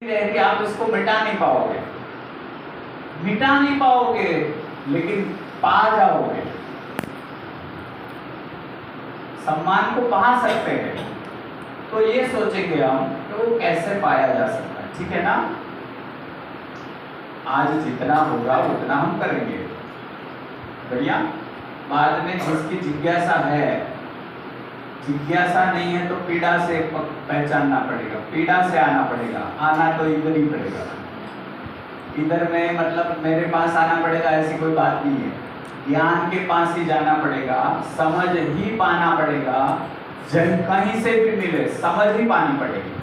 है कि आप इसको मिटा नहीं पाओगे, लेकिन पा जाओगे। सम्मान को पा सकते हैं, तो ये सोचेंगे हम कि वो कैसे पाया जा सकता है। ठीक है ना? आज जितना होगा उतना हम करेंगे, बढ़िया। बाद में जिसकी जिज्ञासा है, जिज्ञासा नहीं है तो पीड़ा से पहचानना पड़ेगा, पीड़ा से आना पड़ेगा। आना तो इधर ही पड़ेगा, इधर में मतलब मेरे पास आना पड़ेगा ऐसी कोई बात नहीं है। ज्ञान के पास ही जाना पड़ेगा, समझ ही पाना पड़ेगा। जब कहीं से भी मिले समझ ही पानी पड़ेगी।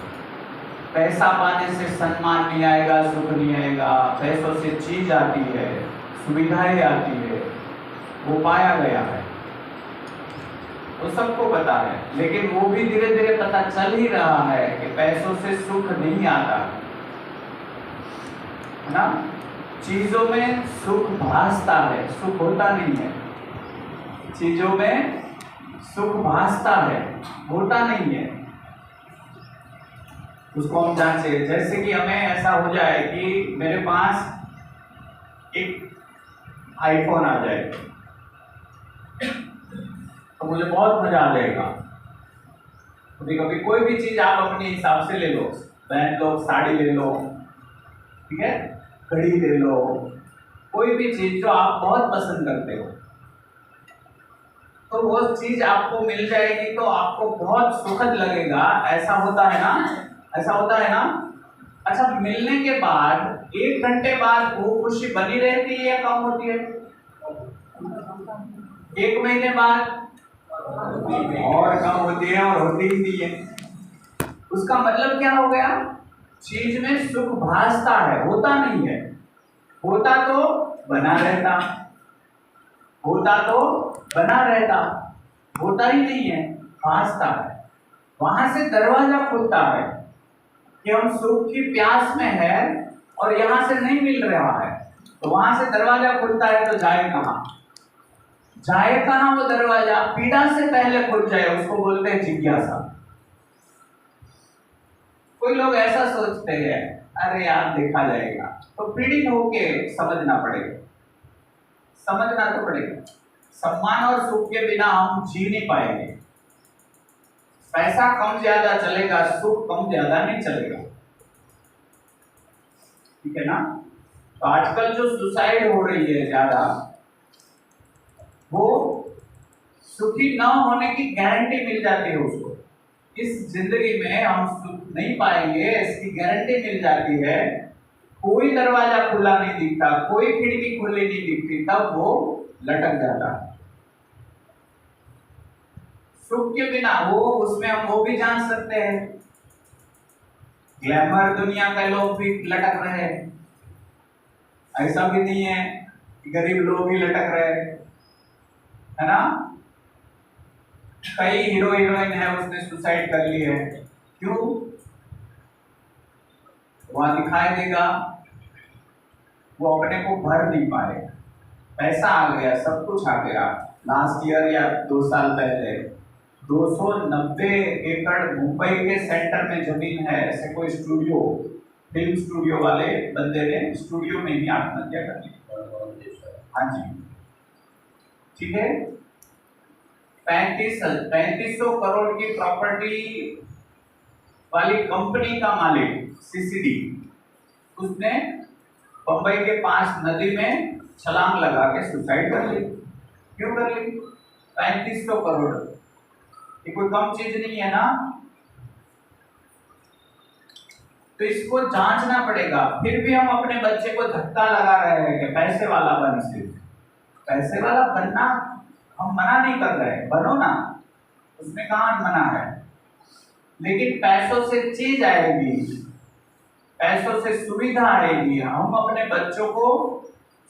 पैसा पाने से सम्मान नहीं आएगा, सुख नहीं आएगा। पैसों से चीज आती है, सुविधाएं आती है, वो पाया गया है, वो सबको पता है। लेकिन वो भी धीरे धीरे पता चल ही रहा है कि पैसों से सुख नहीं आता, है ना? चीजों में सुख भासता है, सुख होता नहीं है। चीजों में सुख भासता है, होता नहीं है। उसको हम जांचे। जैसे कि हमें ऐसा हो जाए कि मेरे पास एक आईफोन आ जाए तो मुझे बहुत मजा आ जाएगा। कभी कभी कोई भी चीज आप अपने हिसाब से ले लो, पहन लो, साड़ी ले लो, ठीक है, घड़ी ले लो, कोई भी चीज जो आप बहुत पसंद करते हो, तो वो चीज आपको मिल जाएगी तो आपको बहुत सुखद लगेगा। ऐसा होता है ना? ऐसा होता है ना? अच्छा, मिलने के बाद 1 घंटे बाद वो खुशी बनी रहती है या कम होती है? 1 महीने बाद और कम होती है, और होती ही नहीं है। उसका मतलब क्या हो गया? चीज में सुख भासता है, होता नहीं है। होता तो बना रहता, होता तो बना रहता, होता ही नहीं है, भासता है। वहां से दरवाजा खुलता है कि हम सुख की प्यास में है और यहां से नहीं मिल रहा है, तो वहां से दरवाजा खुलता है। तो जाए कहां? जाए कहां वो दरवाजा? पीड़ा से पहले खुल जाए, उसको बोलते हैं जिज्ञासा। कोई लोग ऐसा सोचते हैं, अरे यार देखा जाएगा। तो पीड़ित होके समझना पड़ेगा, समझना तो पड़ेगा। सम्मान और सुख के बिना हम जी नहीं पाएंगे। पैसा कम ज्यादा चलेगा, सुख कम ज्यादा नहीं चलेगा। ठीक है ना? तो आजकल जो सुसाइड हो रही है ज्यादा, वो सुखी न होने की गारंटी मिल जाती है उसको। इस जिंदगी में हम सुख नहीं पाएंगे, इसकी गारंटी मिल जाती है। कोई दरवाजा खुला नहीं दिखता, कोई खिड़की खुली नहीं दिखती, तब वो लटक जाता है। सुख के बिना वो, उसमें हम वो भी जान सकते हैं, ग्लैमर दुनिया के लोग भी लटक रहे हैं। ऐसा भी नहीं है कि गरीब लोग ही लटक रहे हैं, है ना? कई हीरो हीरोइन है, उसने सुसाइड कर ली है। क्यों? वहां दिखाई देगा, वो अपने को भर नहीं पाए। पैसा आ गया, सब कुछ आ गया। लास्ट ईयर या 2 साल पहले 290 एकड़ मुंबई के सेंटर में जमीन है। ऐसे कोई स्टूडियो, फिल्म स्टूडियो वाले बंदे ने स्टूडियो में ही आत्महत्या कर ली। हाँ जी, ठीक है। 3500 करोड़ की प्रॉपर्टी वाली कंपनी का मालिक सीसीडी, उसने बंबई के पास नदी में छलांग लगा के सुसाइड कर ली। क्यों कर ली? 3500 करोड़, ये कोई कम चीज नहीं है ना? तो इसको जांचना पड़ेगा। फिर भी हम अपने बच्चे को धक्का लगा रहे हैं कि पैसे वाला बन। सिर्फ पैसे वाला बनना हम मना नहीं कर रहे, बनो ना, उसमें कहाँ मना है। लेकिन पैसों से चीज आएगी, पैसों से सुविधा आएगी। हम अपने बच्चों को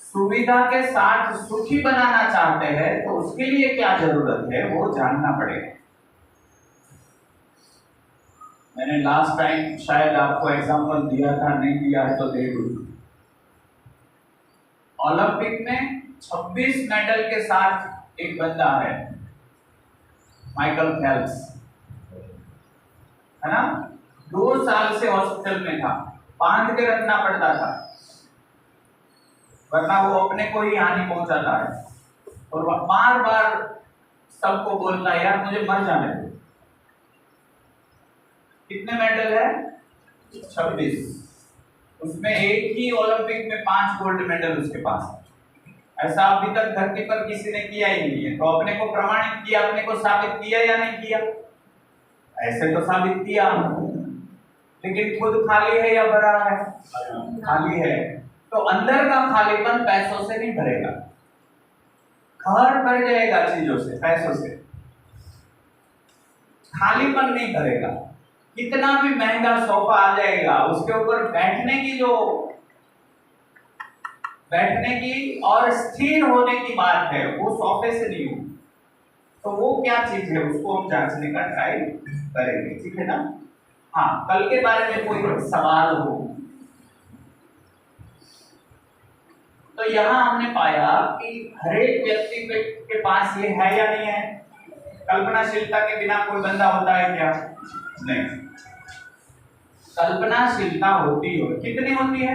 सुविधा के साथ सुखी बनाना चाहते हैं, तो उसके लिए क्या जरूरत है वो जानना पड़ेगा। मैंने लास्ट टाइम शायद आपको एग्जांपल दिया था, नहीं दिया है तो दे दूं। ओलंपिक में 26 मेडल के साथ एक बंदा है, माइकल फेल्प्स, है ना? 2 साल से हॉस्पिटल में था। बांध के रखना पड़ता था, वरना वो अपने को ही हानि पहुंचाता है। और बार बार सबको बोलता है यार मुझे मर जाने दो। कितने मेडल है? 26। उसमें एक ही ओलंपिक में 5 गोल्ड मेडल उसके पास है। ऐसा अभी तक धरती पर किसी ने किया ही नहीं है। तो अपने को प्रमाणित किया, अपने को साबित किया या नहीं किया? ऐसे तो साबित किया, लेकिन खुद खाली है या भरा है? खाली है। तो अंदर का खालीपन पैसों से नहीं भरेगा, घर भर जाएगा चीजों से, पैसों से, खालीपन नहीं भरेगा। कितना भी महंगा सोफा आ जाएगा, उसके ऊपर बैठने की और स्थिर होने की बात है, वो सोफे से नहीं हो। तो वो क्या चीज है, उसको हम जांचने का ट्राई करेंगे, ठीक है ना? हाँ, कल के बारे में कोई सवाल हो तो यहाँ हमने पाया कि हरेक व्यक्ति के पास ये है या नहीं है? कल्पनाशीलता के बिना कोई बंदा होता है क्या? नहीं। कल्पनाशीलता होती हो, कितनी होती है?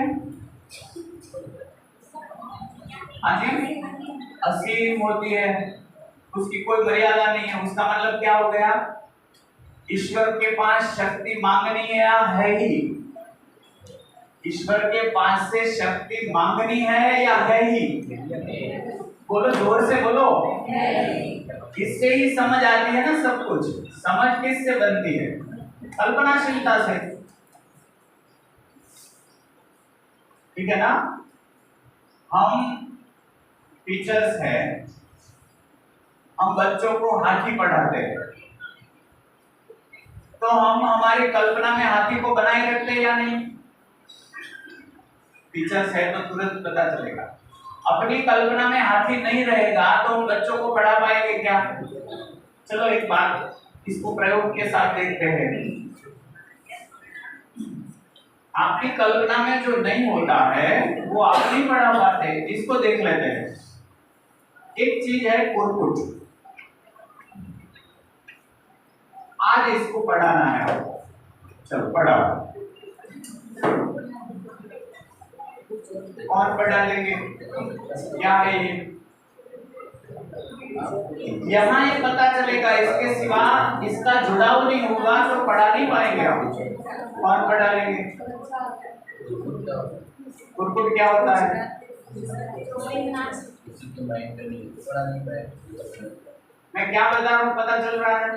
हाँ जी, असीम होती है, उसकी कोई मर्यादा नहीं है। उसका मतलब क्या हो गया? ईश्वर के पास शक्ति मांगनी है या है ही? ईश्वर के पास से शक्ति मांगनी है या है ही? बोलो, जोर से बोलो। इससे ही समझ आती है ना सब कुछ। समझ किससे बनती है? कल्पनाशीलता से, ठीक है ना? हम टीचर्स हैं, हम बच्चों को हाथी पढ़ाते हैं, तो हम हमारी कल्पना में हाथी को बनाए रखते हैं या नहीं? टीचर्स है तो तुरंत पता चलेगा। अपनी कल्पना में हाथी नहीं रहेगा तो हम बच्चों को पढ़ा पाएंगे क्या? चलो एक बात इसको प्रयोग के साथ देखते हैं। आपकी कल्पना में जो नहीं होता है वो आप नहीं पढ़ा पाते। इसको देख लेते हैं। एक चीज है कुरकुट, आज इसको पढ़ाना है आपको, चलो पढ़ाओ। कौन पढ़ा लेंगे? क्या है ये? यहाँ ये पता चलेगा, इसके सिवा इसका जुड़ाव नहीं होगा तो पढ़ा नहीं पाएंगे आप। कौन पढ़ा लेंगे? कुरकुट क्या होता है? मैं क्या बता रहा हूँ, पता चल रहा है?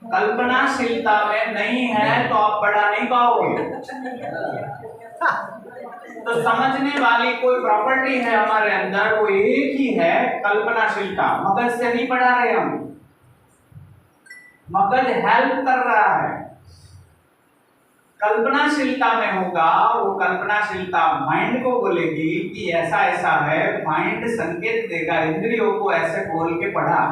कल्पनाशीलता में नहीं है तो आप पढ़ा नहीं पाओगे। तो समझने वाली कोई प्रॉपर्टी है हमारे अंदर, वो एक ही है, कल्पनाशीलता। मगज से नहीं पढ़ा रहे हम, मगज हेल्प कर रहा है। कल्पनाशीलता में होगा, वो कल्पनाशीलता माइंड को बोलेगी कि ऐसा ऐसा है, माइंड संकेत देगा, इंद्रियों को ऐसे बोल के पढ़ा।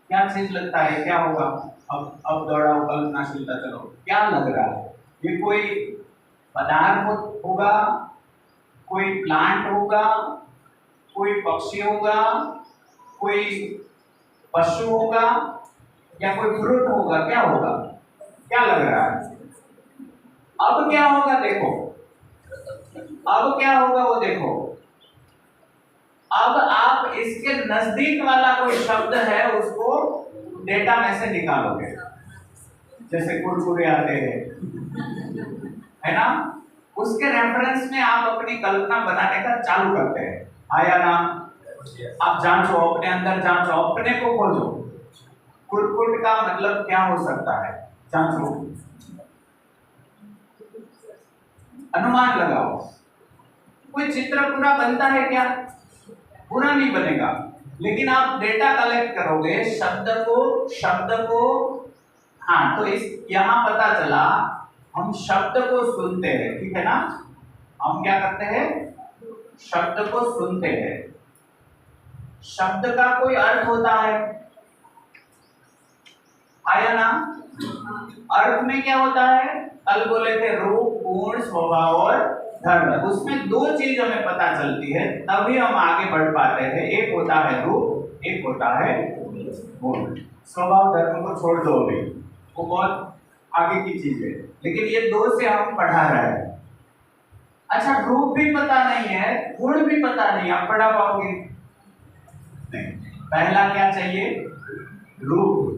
क्या चीज लगता है, क्या होगा? अब दौड़ाओ कल्पनाशीलता, चलो क्या लग रहा है? ये कोई पदार्थ होगा, कोई प्लांट होगा, कोई पक्षी होगा, कोई पशु होगा, या कोई फ्रूट होगा? क्या होगा? क्या लग रहा है? अब क्या होगा देखो, अब क्या होगा वो देखो। अब आप इसके नजदीक वाला कोई शब्द है उसको डेटा में से निकालोगे, जैसे कुरकुरे आते हैं, है ना? उसके रेफरेंस में आप अपनी कल्पना बनाने का चालू करते हैं। आया ना? आप जांचो, अपने अंदर जांचो, अपने को खोजो। कुरकुट का मतलब क्या हो सकता है? जांचो, अनुमान लगाओ। कोई चित्र पूरा बनता है क्या? पूरा नहीं बनेगा, लेकिन आप डेटा कलेक्ट करोगे, शब्द को हाँ, तो इस यहाँ पता चला, हम शब्द को सुनते हैं, ठीक है ना? हम क्या करते हैं? शब्द को सुनते हैं। शब्द का कोई अर्थ होता है, आया ना? अर्थ में क्या होता है? कल बोले थे रूप, गुण, स्वभाव और धर्म। उसमें दो चीज हमें पता चलती है, तभी हम आगे बढ़ पाते हैं। एक होता है रूप, एक होता है गुण। स्वभाव धर्म को छोड़ दो अभी, वो बहुत आगे की चीजें, लेकिन ये दो से हम पढ़ा रहे हैं। अच्छा, रूप भी पता नहीं है, गुण भी पता नहीं, आप पढ़ा पाओगे नहीं। पहला क्या चाहिए? रूप।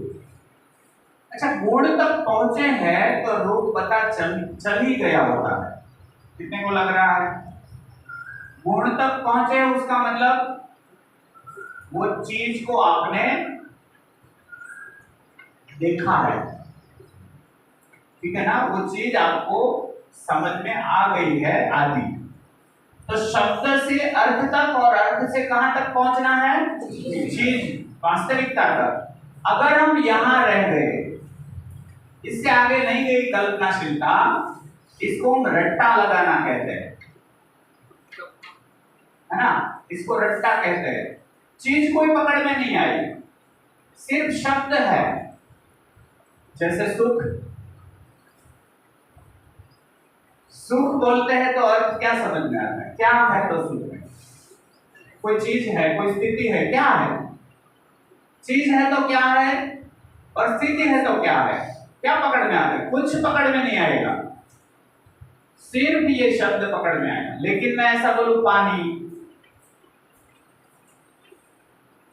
अच्छा, गुण तक पहुंचे हैं तो रूप पता चल ही गया होता है। कितने को लग रहा है? गुण तक पहुंचे उसका मतलब वो चीज को आपने देखा है, ठीक है ना, वो चीज आपको समझ में आ गई है आदि। तो शब्द से अर्थ तक और अर्थ से कहां तक पहुंचना है? चीज, वास्तविकता तक। अगर हम यहां रह गए, इससे आगे नहीं गई कल्पनाशीलता, इसको हम रट्टा लगाना कहते हैं, है ना, इसको रट्टा कहते हैं। चीज कोई पकड़ में नहीं आई, सिर्फ शब्द है। जैसे सुख, सुख बोलते हैं तो अर्थ क्या समझ में आता है? क्या है तो सुख है? कोई चीज है, कोई स्थिति है, क्या है? चीज है तो क्या है, और स्थिति है तो क्या है? क्या पकड़ में आता है? कुछ पकड़ में नहीं आएगा, सिर्फ ये शब्द पकड़ में आएगा। लेकिन मैं ऐसा बोलूं पानी,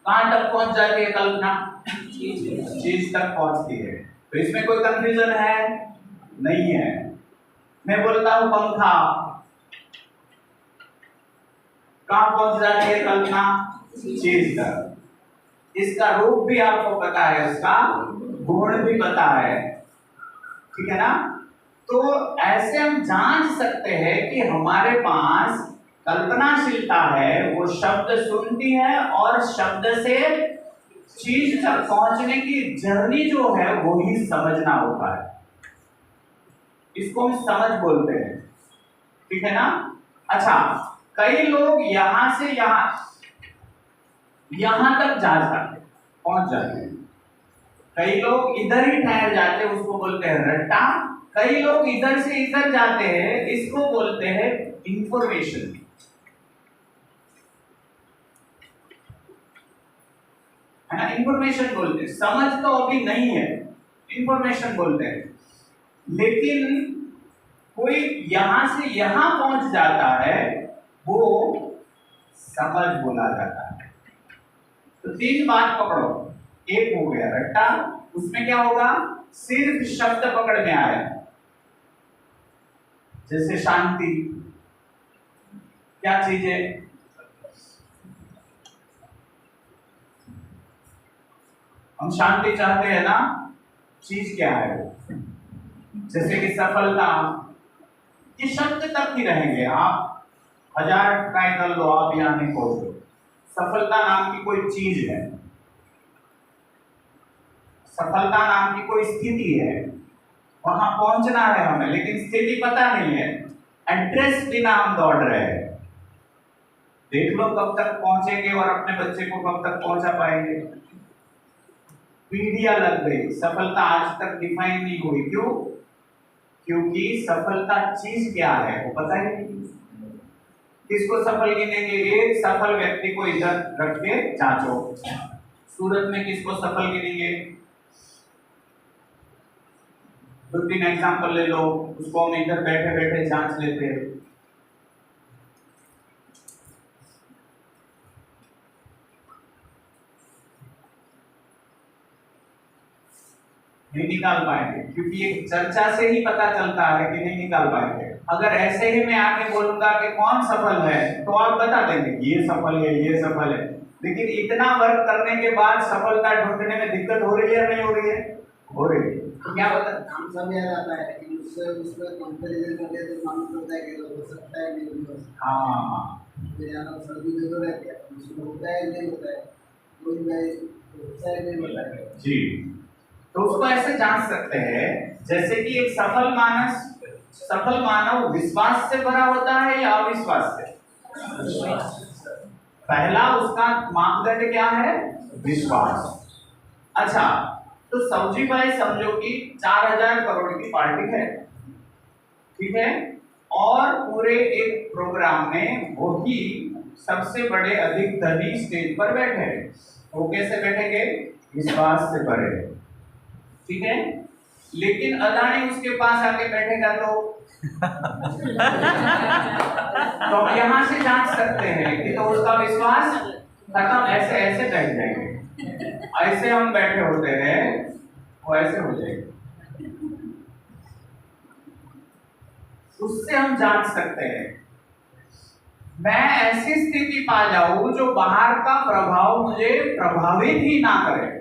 कहां तक पहुंच जाती है कल्पना? चीज तक पहुंचती है। तो इसमें कोई कंफ्यूजन है? नहीं है। मैं बोलता हूं पंखा, कहां पहुंच जाती है कल्पना? चीज तक। इसका रूप भी आपको पता है, उसका गुण भी पता है, ठीक है ना। तो ऐसे हम जांच सकते हैं कि हमारे पास कल्पनाशीलता है, वो शब्द सुनती है और शब्द से चीज तक पहुंचने की जर्नी जो है वो ही समझना होता है। इसको हम समझ बोलते हैं, ठीक है ना। अच्छा, कई लोग यहां से यहां तक जा जाते, पहुंच जाते हैं। कई लोग इधर ही ठहर जाते हैं, उसको बोलते हैं रट्टा। कई लोग इधर से इधर जाते हैं, इसको बोलते हैं इंफॉर्मेशन, है ना। इंफॉर्मेशन बोलते हैं, समझ तो अभी नहीं है, इंफॉर्मेशन बोलते हैं। लेकिन कोई यहां से यहां पहुंच जाता है, वो समझ बोला जाता है। तो तीन बात पकड़ो, एक हो गया रट्टा, उसमें क्या होगा? सिर्फ शब्द पकड़ में आया, जैसे शांति, क्या चीज है? हम शांति चाहते हैं ना, चीज क्या है वो? जैसे कि सफलता, ये शब्द तक ही रहेंगे, आप 1000 ट्राई कर लो, आप यहां नहीं पहुंचो। सफलता नाम की कोई चीज है, सफलता नाम की कोई स्थिति है, वहां पहुंचना है हमें, लेकिन स्थिति पता नहीं है। एड्रेस बिना हम दौड़ रहे हैं। देख लो कब तक पहुंचेंगे और अपने बच्चे को कब तक पहुंचा पाएंगे। पीढ़ियां लग गई, सफलता आज तक डिफाइन नहीं हुई। क्यों? क्योंकि सफलता चीज क्या है वो पता ही नहीं। किसको सफल गिनेंगे? एक सफल व्यक्ति को इधर रख के जांचो, सूरत में किसको सफल गिनेंगे? 2-3 एग्जाम्पल ले लो, उसको हम इधर बैठे बैठे जांच लेते हैं। नहीं निकाल पाएंगे, क्योंकि एक चर्चा से ही पता चलता है कि नहीं निकाल पाएंगे। अगर ऐसे ही मैं आके बोलूंगा कि कौन सफल है, तो आप बता देंगे ये सफल है, ये सफल है। लेकिन इतना वर्क करने के बाद सफलता ढूंढने में दिक्कत हो रही है या नहीं हो रही है? हो रही है। तो क्या बता, नाम समझ आ जाता है कि उसमें कंपैरिजन करके तो मालूम पड़ता है कि हो सकता है नहीं हो सकता। हाँ, तो यहाँ सर्दी में तो रहते हैं, उसमें होता है नहीं होता है, कोई नहीं होता है नहीं होता है जी। तो उसको ऐसे जांच सकते हैं, जैसे कि एक सफल मानव विश्वास से भरा होता है या अविश्वास से? पहला उसका मापदंड क्या है? विश्वास। अच्छा, तो सब्जी भाई समझो कि 4000 करोड़ की पार्टी है, ठीक है, और पूरे एक प्रोग्राम में वही सबसे बड़े अधिक धनी स्टेज पर बैठे हैं। वो कैसे बैठेंगे? विश्वास से भरे, ठीक है। लेकिन अदानी उसके पास आके बैठेगा तो हम यहाँ से जांच सकते हैं कि तो उसका विश्वास खत्म, ऐसे ऐसे बैठ जाएंगे, ऐसे हम बैठे होते हैं वो ऐसे हो जाएंगे। उससे हम जांच सकते हैं। मैं ऐसी स्थिति पा जाऊं जो बाहर का प्रभाव मुझे प्रभावित ही ना करे,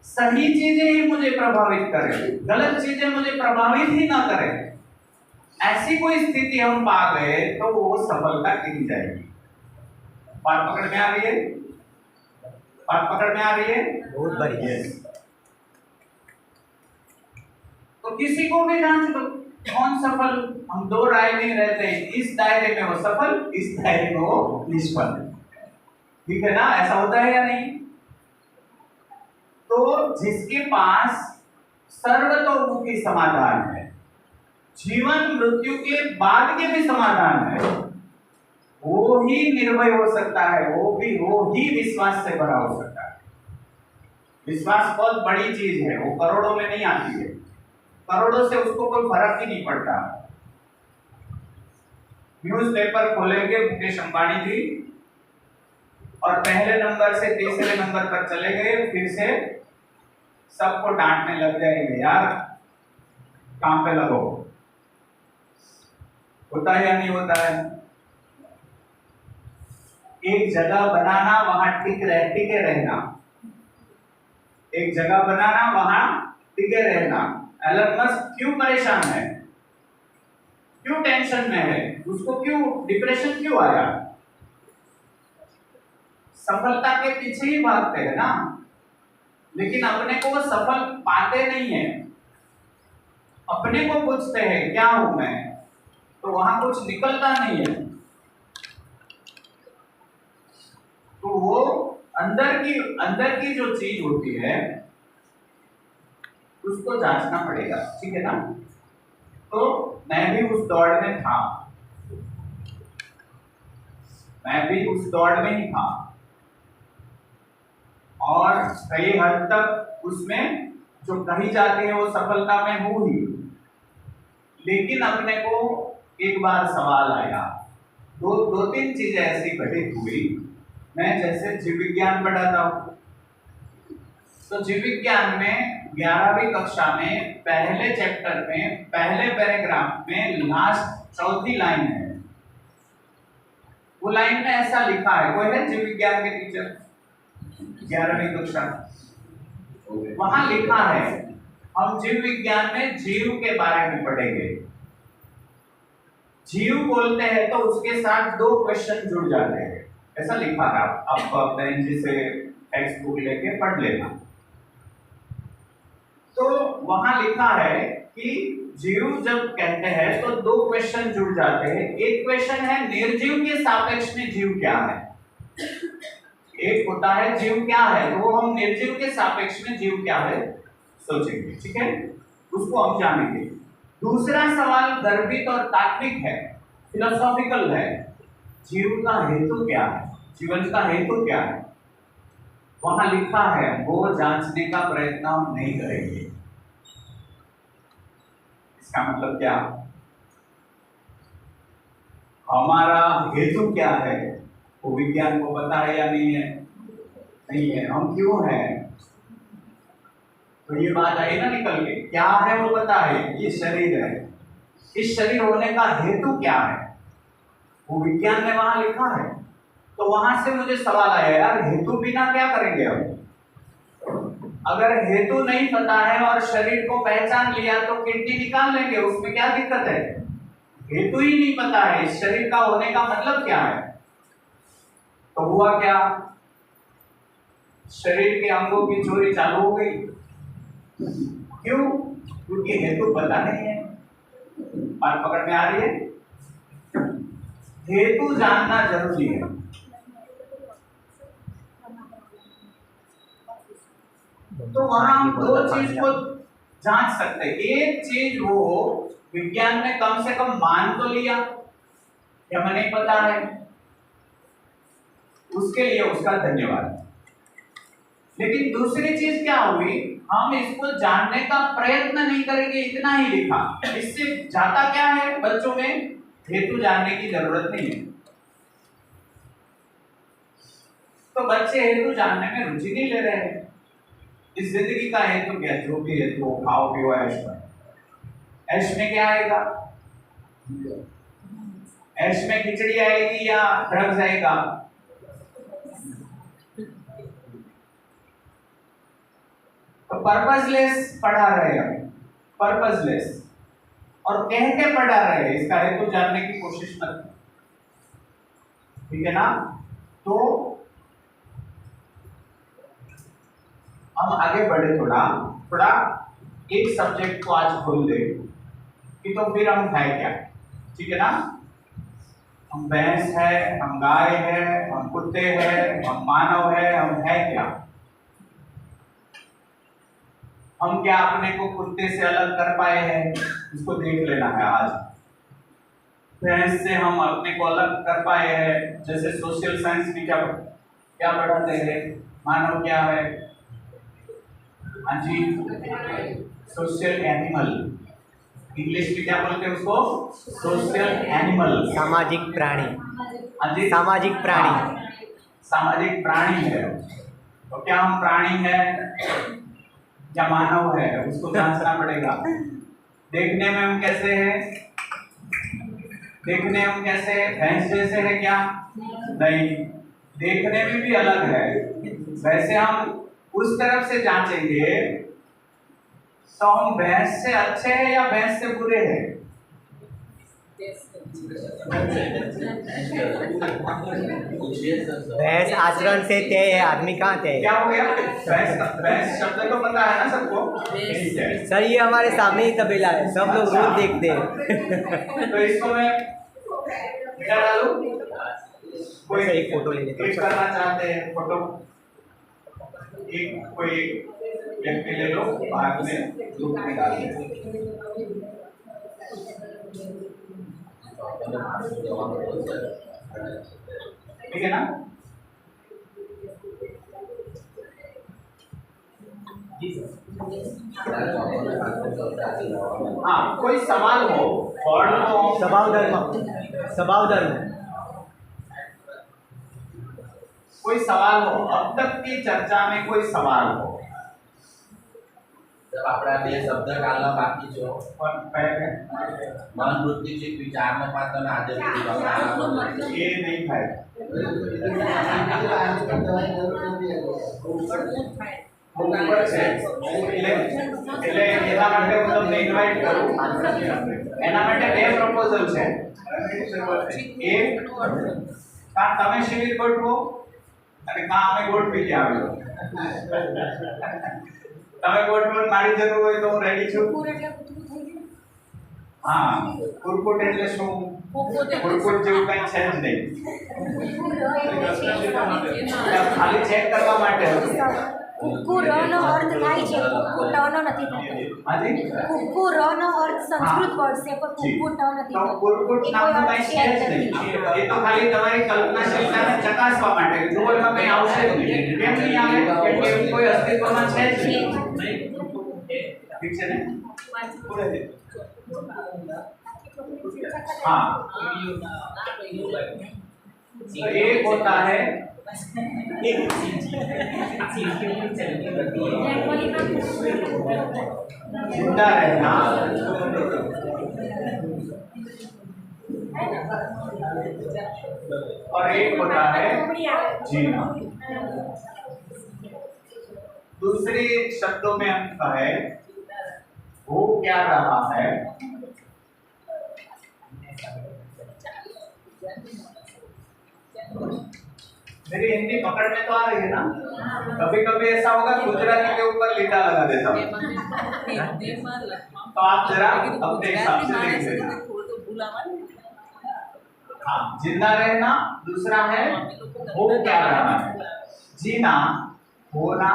सही चीजें ही मुझे प्रभावित करें, गलत चीजें मुझे प्रभावित ही ना करें। ऐसी कोई स्थिति हम पा गए तो वो सफलता गिनी जाएगी। बात पकड़ में आ रही है? बात पकड़ में आ रही है? बहुत बढ़िया। तो किसी को भी जांच लो कौन सफल, हम दो राय में रहते हैं, इस दायरे में वो सफल, इस दायरे में वो निष्फल। ठीक है ना? ऐसा होता है या नहीं? तो जिसके पास सर्वतोमुखी समाधान है, जीवन मृत्यु के बाद के भी समाधान है, वो ही निर्भय हो सकता है, वो ही विश्वास से भरा हो सकता है। विश्वास बहुत बड़ी चीज है, वो करोड़ों में नहीं आती है, करोड़ों से उसको कोई फर्क ही नहीं पड़ता। न्यूज़पेपर खोलेंगे मुकेश अंबानी जी और पहले नंबर से तीसरे नंबर पर चले गए, फिर से सबको डांटने लग जाएंगे, यार काम पे लगो। होता है या नहीं होता है? एक जगह बनाना, वहां टिके रहना, एक जगह बनाना, वहां टिके रहना। एलन मस्क क्यों परेशान है, क्यों टेंशन में है, उसको क्यों डिप्रेशन क्यों आया? सफलता के पीछे ही भागते हैं ना, लेकिन अपने को वो सफल पाते नहीं है। अपने को पूछते हैं क्या हूं मैं, तो वहां कुछ निकलता नहीं है। तो वो अंदर की जो चीज होती है उसको जांचना पड़ेगा। ठीक है ना? तो मैं भी उस दौड़ में था, मैं भी उस दौड़ में ही था और कई हद तक उसमें जो कही जाती है वो सफलता में हूं ही। लेकिन अपने को एक बार सवाल आया, दो तीन चीजें ऐसी घटित हुई। मैं जैसे जीव विज्ञान पढ़ाता हूँ, तो जीव विज्ञान में 11वीं कक्षा में पहले चैप्टर में पहले पैराग्राफ में लास्ट चौथी लाइन है, वो लाइन में ऐसा लिखा है, कोई है जीव विज्ञान के टीचर 11वीं कक्षा? वहां लिखा है हम जीव विज्ञान में जीव के बारे में पढ़ेंगे। जीव बोलते हैं तो उसके साथ दो क्वेश्चन जुड़ जाते हैं, ऐसा लिखा है। आप बहन जी से टेक्स्ट बुक लेके पढ़ लेना। तो वहां लिखा है कि जीव जब कहते हैं तो दो क्वेश्चन जुड़ जाते हैं। एक क्वेश्चन है निर्जीव के सापेक्ष में जीव क्या है, एक होता है जीव क्या है, तो वो हम निर्जीव के सापेक्ष में जीव क्या है सोचेंगे। ठीक है, उसको हम जानेंगे। दूसरा सवाल गर्भित और तात्विक है, फिलोसॉफिकल है, जीव का हेतु क्या है, जीवन का हेतु क्या है। वहां लिखा है वो जांचने का प्रयत्न हम नहीं करेंगे। इसका मतलब क्या? हमारा हेतु क्या है वो विज्ञान को पता है या नहीं है? नहीं है। हम क्यों हैं? तो ये बात आई ना निकल के, क्या है वो पता है, ये शरीर है। इस शरीर होने का हेतु क्या है वो विज्ञान ने वहां लिखा है। तो वहां से मुझे सवाल आया, यार हेतु बिना क्या करेंगे हम? अगर हेतु नहीं पता है और शरीर को पहचान लिया तो किडनी निकाल लेंगे, उसमें क्या दिक्कत है? हेतु ही नहीं पता है इस शरीर का होने का मतलब क्या है। तो हुआ क्या? शरीर के अंगों की चोरी चालू हो गई। क्यों? क्योंकि हेतु पता नहीं है। बात पकड़ में आ रही है? हेतु जानना जरूरी है। तो वहां हम दो चीज को जांच सकते हैं। एक चीज वो विज्ञान ने कम से कम मान तो लिया या हमें नहीं पता है, उसके लिए उसका धन्यवाद। लेकिन दूसरी चीज क्या हुई, हम इसको जानने का प्रयत्न नहीं करेंगे, इतना ही लिखा। इससे जाता क्या है, बच्चों में हेतु जानने की जरूरत नहीं है। तो बच्चे हेतु जानने में रुचि नहीं ले रहे हैं। इस जिंदगी का हेतु क्या, जो भी हेतु हो, खाओ पियो ऐश करो। ऐश में क्या आएगा, ऐश में खिचड़ी आएगी या ड्रग्स आएगा? तो पर्पसलेस पढ़ा रहे हैं, पर्पसलेस, और कह के पढ़ा रहे हैं, इसका हेतु जानने की कोशिश मत करो, ठीक है ना। तो हम आगे बढ़े, थोड़ा एक सब्जेक्ट को आज खोल दे कि तो फिर हम है क्या, ठीक है ना। हम भैंस है, हम गाय है, हम कुत्ते हैं, हम मानव है, हम है क्या? हम क्या अपने को कुत्ते से अलग कर पाए हैं, इसको देख लेना है आज। भैंस से हम अपने को अलग कर पाए हैं, जैसे सोशल साइंस में क्या पढ़ाते हैं, मानव क्या है? हाँ जी, सोशल एनिमल। इंग्लिश में क्या बोलते हैं उसको? सोशल एनिमल, सामाजिक प्राणी। हाँ जी, सामाजिक प्राणी। हाँ, सामाजिक प्राणी है। तो क्या हम प्राणी है या मानव है, उसको जांचना पड़ेगा। देखने में हम कैसे हैं? देखने हम कैसे, भैंस जैसे है क्या? नहीं, देखने में भी अलग है। वैसे हम उस तरफ से जांचेंगे तो हम भैंस से अच्छे हैं या भैंस से बुरे हैं? भैंस आचरण से तय है, आदमी कहाँ तय है? क्या हो गया? भैंस शब्द तो पता है ना सबको? ठीक है सर, ये हमारे सामने ही तबेला है, सब लोग रोज देखते हैं। तो इसको मैं क्या डालूं? कोई एक फोटो ले लेते हैं। क्लिक करना चाहते हैं फोटो, एक कोई व्यक्ति ले लो, बाद में ग्रुप में डाल दो, ठीक है ना। हाँ, कोई सवाल हो, स्वभाव धर्म। कोई सवाल हो, अब तक की चर्चा में कोई सवाल हो? जब आपड़ा બે શબ્દ કાલના બાકી છો મન વૃત્તિથી વિચારને પાત્ર આજે ये नहीं है, ऊपर से એટલે એના માટે હું તમને ઇન્વાઇટ કરું। એના માટે બે પ્રપોઝલ છે। એક, કાં તમે શિબિર ગોઠવો અને કાં અમે ગોઠવી જ આવ્યો। તમે ગોઠવો, મારી જરૂર હોય તો હું રેડી છું। હા, કુરકુટ એટલે શું? કુરકુટ જેવું કંઈ છે જ નહીં, ખાલી ચેક કરવા માટે હતું। કુકુરનો અર્થ થાય છે, કુકુટનો નથી થતો। હાજી, કુકુરનો અર્થ સંસ્કૃત વર્ડ છે, પણ કુકુટ નથી તો થતો। કુરકુટ એ કોઈ નામનું અર્થ કંઈ છે છે જ જ નથી। નહીં। એ તો ખાલી તમારી કલ્પનાશીલતાને ચકાસવા માટે, જો એમાં કંઈ આવશે જ નહીં। કેમ નહીં આવે? કેમ કે એવું કોઈ અસ્તિત્વમાં છે જ નહીં। ઠીક છે ને? हाँ, तो एक होता है जिंदा रहना, और एक होता है जीना। दूसरे शब्दों में हम कहे वो क्या रहा है, मेरी हिंदी पकड़ में तो आ रही है ना? कभी कभी ऐसा होगा गुजराती के ऊपर लीटा लगा देता हूँ, तो आप जरा अपने हिसाब से देख लेना। हाँ, जिंदा रहना, दूसरा है वो क्या रहा है, जीना, होना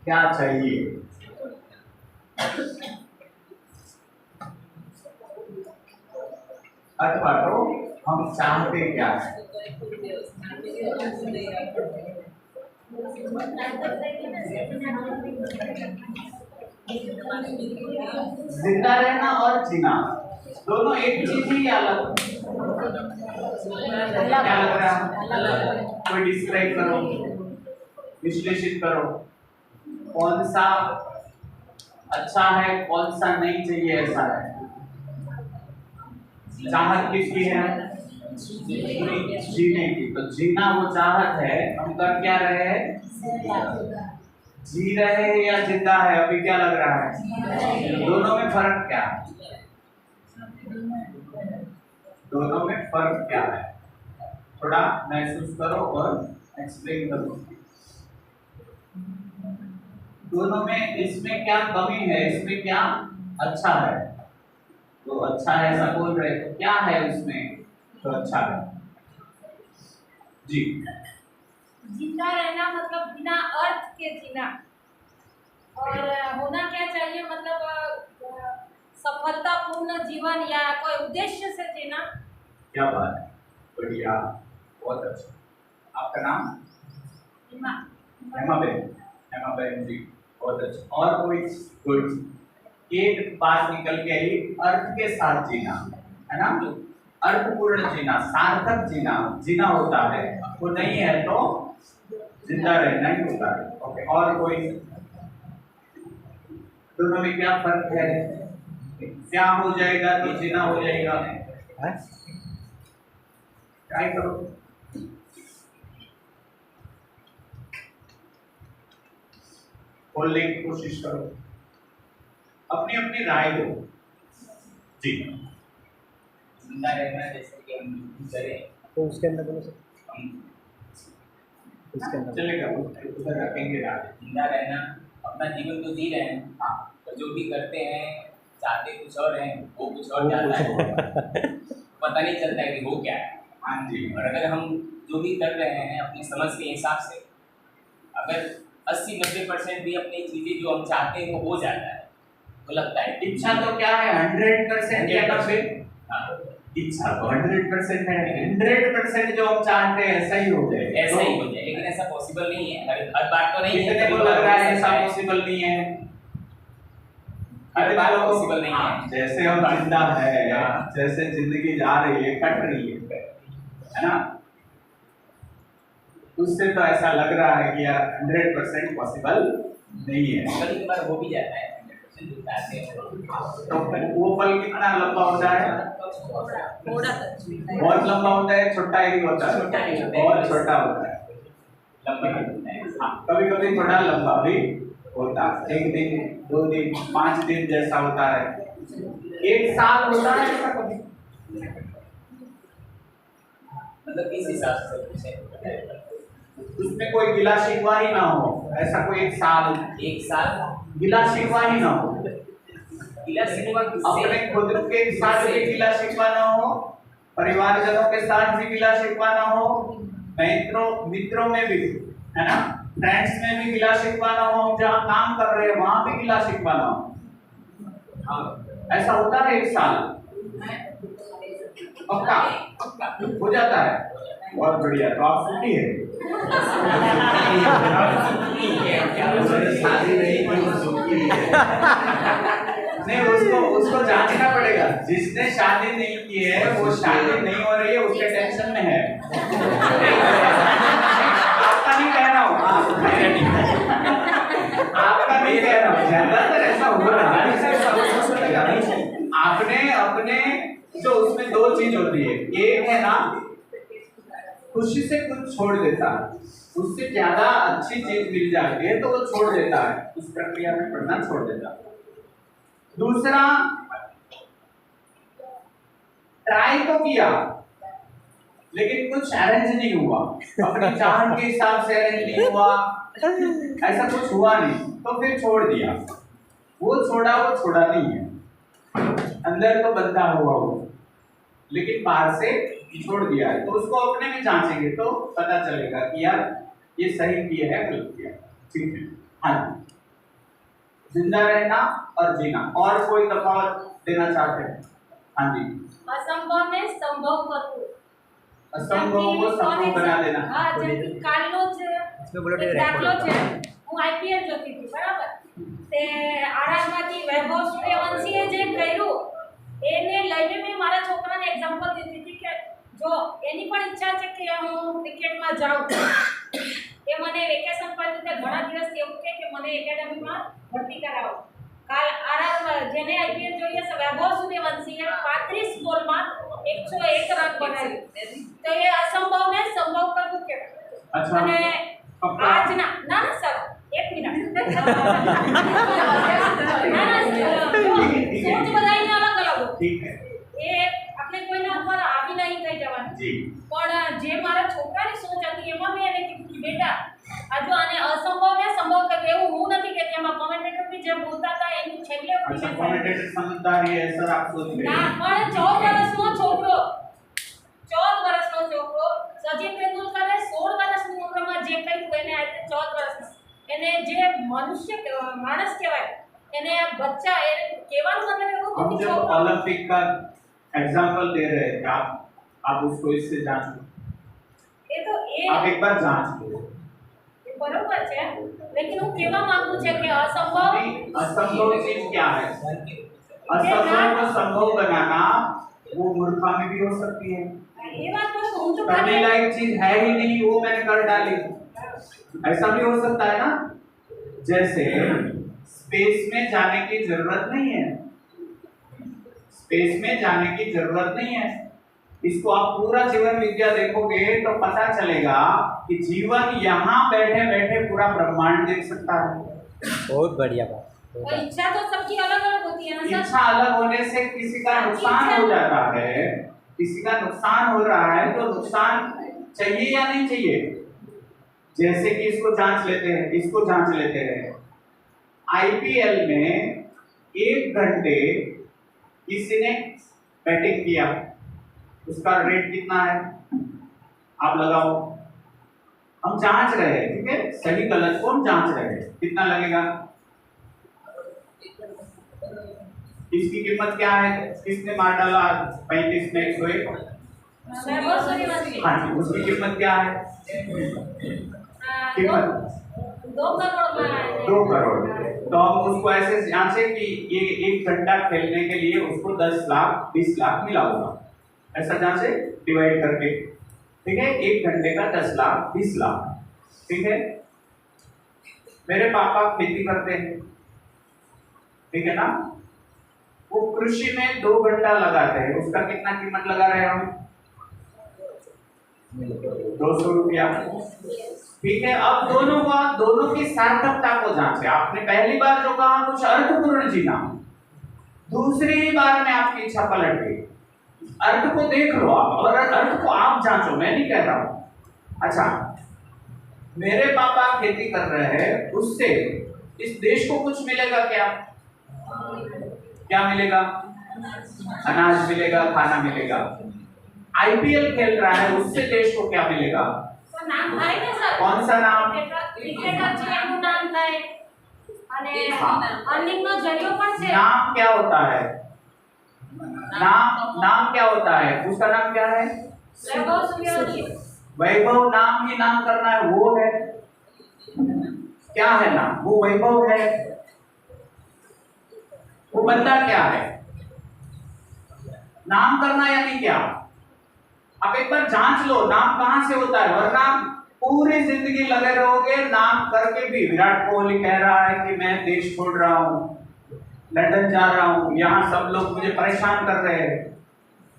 क्या चाहिए। अथवा तो हम चाहते क्या है। जिंदा रहना और जीना दोनों एक चीज ही या अलग? क्या लग रहा है? कोई डिस्क्राइब करो, विश्लेषित करो, कौन सा अच्छा है, कौन सा नहीं चाहिए, ऐसा है। चाहत किसकी है? जीने की। तो जीना वो चाहत है, हम कर क्या रहे हैं? जी रहे हैं या जिंदा है? अभी क्या लग रहा है? दोनों में फर्क क्या है? दोनों में फर्क क्या है? थोड़ा महसूस करो और एक्सप्लेन करो। दोनों में इसमें क्या कमी है, इसमें क्या अच्छा है? तो अच्छा है ऐसा बोल रहे, तो क्या है उसमें तो अच्छा है? जी, जिंदा रहना मतलब बिना अर्थ के जीना, और होना क्या चाहिए मतलब सफलतापूर्ण जीवन या कोई उद्देश्य से जीना। क्या बात है, बढ़िया, बहुत अच्छा। आपका नाम? हेमा बहन जी, बहुत अच्छा। और कोई? गुड। एक बात निकल के आई, अर्थ के साथ जीना, है ना? अर्थपूर्ण जीना, सार्थक जीना, जीना होता है। वो नहीं है तो जिंदा रहना ही होता है। ओके, और कोई? दोनों में क्या फर्क है? क्या हो जाएगा तो जीना हो जाएगा? ट्राई करो। बोलने की कोशिश करो, अपनी अपनी राय दो। जी, जिंदा रहना जैसे कि हम करें, तो उसके अंदर बोलो सर, हम उसके अंदर चलेगा, उधर रखेंगे राय। जिंदा रहना, अपना जीवन तो जी रहे हैं, तो जो भी करते हैं चाहते कुछ और हैं, वो कुछ और जाता है, पता नहीं चलता है कि वो क्या है। हाँ जी। और अगर हम जो भी कर रहे हैं अपनी समझ के हिसाब से, अगर 80-90% भी अपनी चीजें जो हम चाहते हैं वो हो जाता है, तो लगता है इच्छा तो क्या है? 100% या 90? हाँ, इच्छा तो 100% है, 100% जो हम चाहते हैं ऐसा ही हो जाए, ऐसा ही हो जाए, लेकिन ऐसा पॉसिबल नहीं है। हर बार तो नहीं है, कितने को लग रहा है ऐसा पॉसिबल नहीं है? हर बार लोगों को- पॉसिबल नहीं है। जैसे हम जिंदा है, जैसे जिंदगी जा रही है, कट रही है ना, उससे तो ऐसा लग रहा है कि यार 100% पॉसिबल नहीं है। कभी कभार हो भी जाता है 100% जो चाहते हैं। तो वो पल कितना लंबा होता है? बहुत लंबा होता है, छोटा ही होता है? छोटा ही होता है। बहुत छोटा होता है। लंबा नहीं होता है। हाँ, कभी कभी थोड़ा लंबा भी होता है, 1 दिन 2 दिन 5 दिन जैसा होता है, 1 साल होता है ऐसा कभी? मतलब किस हिसाब से पूछे? उसमें कोई गिला शिकवा ही ना हो, ऐसा कोई 1 साल 1 साल गिला शिकवा ही ना हो, गिला शिकवा अपने खुद के साथ भी गिला शिकवा ना हो, परिवारजनों के साथ भी गिला शिकवा ना हो, मित्रों में भी, है ना, फ्रेंड्स में भी गिला शिकवा ना हो, जहाँ काम कर रहे हैं वहां भी गिला शिकवा ना हो। ऐसा होता है 1 साल? पक्का हो जाता है? बहुत बढ़िया, तो आप सुखी है? शादी नहीं की वो सुखी है। नहीं, उसको जांचना पड़ेगा। जिसने शादी नहीं की है वो शादी नहीं हो रही है, उसके टेंशन में है। आपका नहीं कह रहा हूँ, आपका नहीं कह रहा हूँ, ज्यादातर ऐसा हो रहा है। आपने अपने जो उसमें 2 चीज होती है, एक है ना खुशी से कुछ छोड़ देता है, उससे ज्यादा अच्छी चीज मिल जाती है तो वो छोड़ देता है, उस प्रक्रिया में पढ़ना छोड़ देता है। दूसरा, ट्राई तो किया लेकिन कुछ अरेंज नहीं हुआ, अपनी चाहत के हिसाब से अरेंज नहीं हुआ, ऐसा कुछ हुआ नहीं, तो फिर छोड़ दिया। वो छोड़ा नहीं है, अंदर तो बंधा हुआ हो लेकिन बाहर से छोड़ दिया है, तो उसको अपने में जांचेंगे तो पता चलेगा कि यार ये सही किया है गलत किया है। ठीक है, हाँ, जिंदा रहना और जीना, और कोई तफावत देना चाहते हैं? हाँ जी। असंभव में संभव करो। असंभव को संभव बना देना। हाँ, જેમ કે કાલનો જ इसमें बोलो એક तो દાખલો रेकॉर्ड છે, होता है। હું આઈપીએલ જોતી હતી બરાબર, તે આરામમાંથી વૈભવ સૂર્યવંશીએ જે કર્યું એને લઈને મેં મારા છોકરાને એક્ઝામ્પલ દીધી હતી કે જો એની પણ ઈચ્છા છે કે હું ક્રિકેટમાં જાઉં, એ મને વેકેશન પર ઘણા દિવસથી એવું કહે કે મને એકેડેમીમાં ભરતી કરાવો। કાલ આરામ જેને આઈપીએલ જોઈએ છે વૈભવ સૂર્યવંશીએ 35 બોલમાં 101 રન બનાવી, તો એ અસંભવને સંભવ કરવું કેવાય। अच्छा, અને पक्का? આજના ના ના સર એક મિનિટ ના ના સોચ બધાની અલગ અલગ હોય, ठीक है એ આપણે કોઈના ઉપર આવી નહીં થઈ જવાનું, जी। પણ જે મારા છોકરાની સોચ હતી એમાં મેં એને કીધું કે બેટા આ જો આને અસંભવને સંભવ કરે, એવું હું નથી કહેતી, એમાં કોમેન્ટેટર બી જે બોલતા હતા એનું છેલ્લે अच्छा, कमेंटेटर समझदार ही है सर, आप सोच रहे ના हैं। પણ 14 વર્ષનો છોકરો 14 વર્ષનો છોકરો સચિન તેંડુલકરે 16 વર્ષની ઉંમરમાં જે કર્યું એને આજે 14 વર્ષનો, એને જે મનુષ્ય માણસ કહેવાય એને બચ્ચા એ કહેવાનું મતલબ એવું हम કે जब છોકરો ओलंपिक का एग्जाम्पल दे रहे हैं, आप उसको इससे जांच लो, એ તો એ आप एक बार जांच लो। બરોબર છે, લેકિન હું કહેવા માંગુ છે કે અસંભવ असंभव चीज क्या है? असंभव को संभव बनाना वो मूर्खामी भी हो सकती है। એ વાત તો હું તો करने ખાલી लायक चीज है ही नहीं, वो मैंने कर डाली, ऐसा भी हो सकता है ना। जैसे स्पेस में जाने की जरूरत नहीं है, स्पेस में जाने की जरूरत नहीं है। इसको आप पूरा जीवन विद्या देखोगे तो पता चलेगा कि जीवन यहाँ बैठे बैठे पूरा ब्रह्मांड देख सकता है। बहुत बढ़िया बात। और इच्छा तो सबकी अलग अलग होती है ना सर। इच्छा अलग होने से किसी का नुकसान हो जाता है, किसी का नुकसान हो रहा है तो नुकसान चाहिए या नहीं चाहिए? जैसे कि इसको जांच लेते हैं, इसको जांच लेते हैं। आईपीएल में 1 घंटे किसी ने बैटिंग किया, उसका रेट कितना है आप लगाओ। हम जांच रहे हैं, ठीक है, सही गलत को हम जांच रहे हैं, कितना लगेगा? इसकी कीमत क्या है? किसने मार डाला 35 में 101? वैभव सूर्यवंशी हाँ जी, उसकी कीमत क्या है? कीमत 2 करोड़ में आए थे। 2 करोड़। तो हम उसको ऐसे जांचे कि ये 1 घंटा खेलने के लिए उसको 10 लाख 20 लाख मिला होगा, ऐसा जांचे डिवाइड करके, ठीक है। 1 घंटे का 10 लाख 20 लाख, ठीक है। मेरे पापा खेती करते हैं, ठीक है ना, वो कृषि में 2 घंटा लगाते हैं, उसका कितना कीमत लगा रहे हम? 200 रुपया, ठीक है। अब दोनों की सार्थकता को जांचे। आपने पहली बार जो कहा कुछ अर्थपूर्ण जीना, दूसरी बार में आपकी इच्छा पलट गई। अर्थ को देख लो आप, और अर्थ को आप जांचो, मैं नहीं कह रहा हूं। अच्छा, मेरे पापा खेती कर रहे हैं, उससे इस देश को कुछ मिलेगा क्या? क्या मिलेगा? अनाज मिलेगा, खाना मिलेगा। आईपीएल खेल रहा है, उससे देश को क्या मिलेगा? सर नाम થાય ને સર, कौन सा नाम? ક્રિકેટર છે એનું નામ થાય અને અર્નિંગ નો જરિયો પણ છે। नाम क्या होता है? नाम क्या होता है? उसका नाम क्या है? વૈભવ सूर्यवंशी वैभव नाम ही नाम करना है, वो है क्या है नाम? वो वैभव है। वो बंदा क्या है? नाम करना यानी क्या? आप एक बार जांच लो नाम कहां से होता है, वरना पूरी जिंदगी लगे रहोगे नाम करके भी। विराट कोहली कह रहा है कि मैं देश छोड़ रहा हूं, लंदन जा रहा हूं, यहां सब लोग मुझे परेशान कर रहे हैं।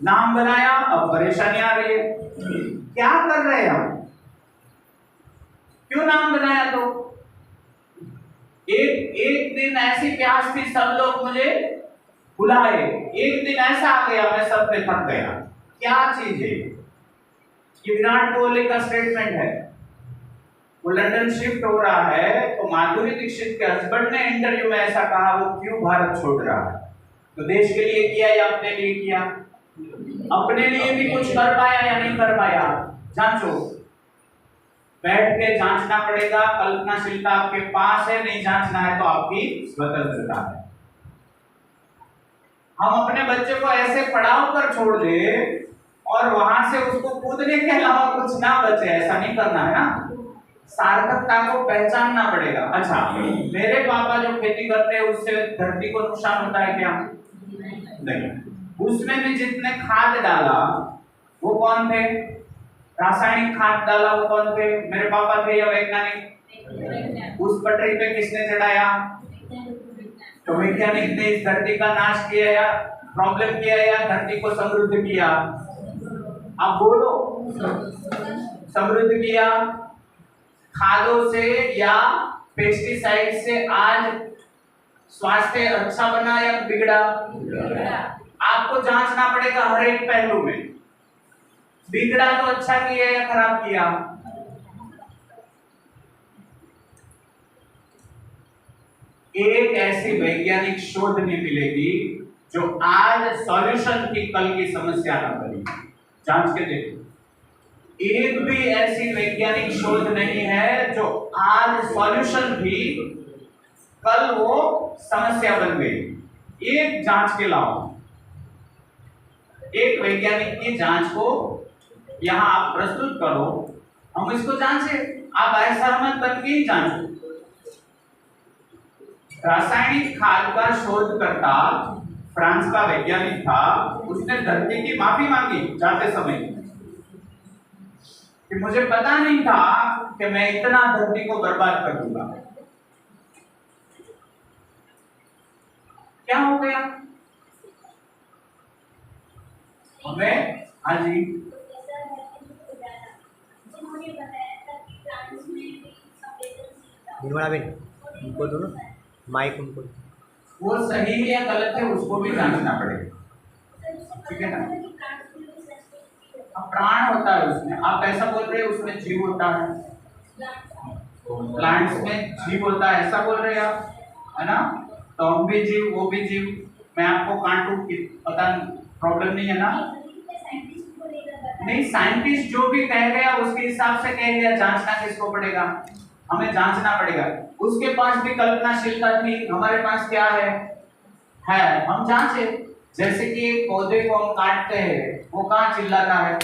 नाम बनाया, अब परेशानी आ रही है। क्या कर रहे हैं हम? क्यों नाम बनाया? तो एक दिन ऐसी प्यास थी, सब लोग मुझे बुलाए, एक दिन ऐसा आ गया मैं सब पे थक गया। क्या चीज है ये? विराट कोहली का स्टेटमेंट है। वो लंदन शिफ्ट हो रहा है तो माधुरी दीक्षित के हस्बैंड ने इंटरव्यू में ऐसा कहा, वो क्यों भारत छोड़ रहा है? तो देश के लिए किया या अपने लिए किया? अपने लिए भी कुछ कर पाया या नहीं कर पाया? जांचो, बैठ के जांचना पड़ेगा। कल्पनाशीलता आपके पास है, नहीं जांचना है तो आपकी स्वतंत्रता है। हम अपने बच्चे को ऐसे पड़ाव पर छोड़ दे और वहां से उसको कूदने के अलावा कुछ ना बचे, ऐसा नहीं करना है ना। सार्थकता को पहचानना पड़ेगा। अच्छा, मेरे पापा जो खेती करते हैं उससे धरती को नुकसान होता है क्या? नहीं। उसमें भी जितने खाद डाला वो कौन थे? रासायनिक खाद डाला वो कौन थे? मेरे पापा थे या वैज्ञानिक? उस पटरी पे किसने चढ़ाया? तो वैज्ञानिक ने इस धरती का नाश किया या प्रॉब्लम किया या धरती को समृद्ध किया? आप बोलो, समृद्ध किया। खादों से या पेस्टिसाइड से आज स्वास्थ्य अच्छा बना या बिगड़ा? आपको जांचना पड़ेगा हर एक पहलू में। बिगड़ा तो अच्छा किया या खराब किया? एक ऐसी वैज्ञानिक शोध नहीं मिलेगी जो आज सॉल्यूशन की कल की समस्या न बनी। जांच के देखो, एक भी ऐसी वैज्ञानिक शोध नहीं है जो आज सॉल्यूशन भी कल वो समस्या बन गई। एक जांच के लाओ, एक वैज्ञानिक की जांच को यहां आप प्रस्तुत करो, हम इसको जांचे। आप असहमत बन के ही जांचो। रासायनिक खाद का शोधकर्ता फ्रांस का वैज्ञानिक था, उसने धरती की माफी मांगी जाते समय कि मुझे पता नहीं था कि मैं इतना धरती को बर्बाद कर दूंगा। क्या हो गया हमें? हाँ जी, निर्मला बेन उनको दो ना माइक, उनको। वो सही है या गलत है उसको भी जांचना पड़ेगा, ठीक है ना। अब प्राण होता है उसमें, आप ऐसा बोल रहे हैं उसमें जीव होता है, प्लांट्स में जीव होता है ऐसा बोल रहे हैं आप, है ना। तो हम भी जीव, वो भी जीव, मैं आपको काटूं कि पता प्रॉब्लम नहीं है ना। नहीं, साइंटिस्ट जो भी कह गया उसके हिसाब से कह गया, जांचना किसको पड़ेगा? हमें जांचना पड़ेगा। उसके पास भी कल्पनाशीलता थी, हमारे पास क्या है हम जांचे। जैसे कि एक पौधे को हम काटते हैं, वो कहाँ चिल्लाता है?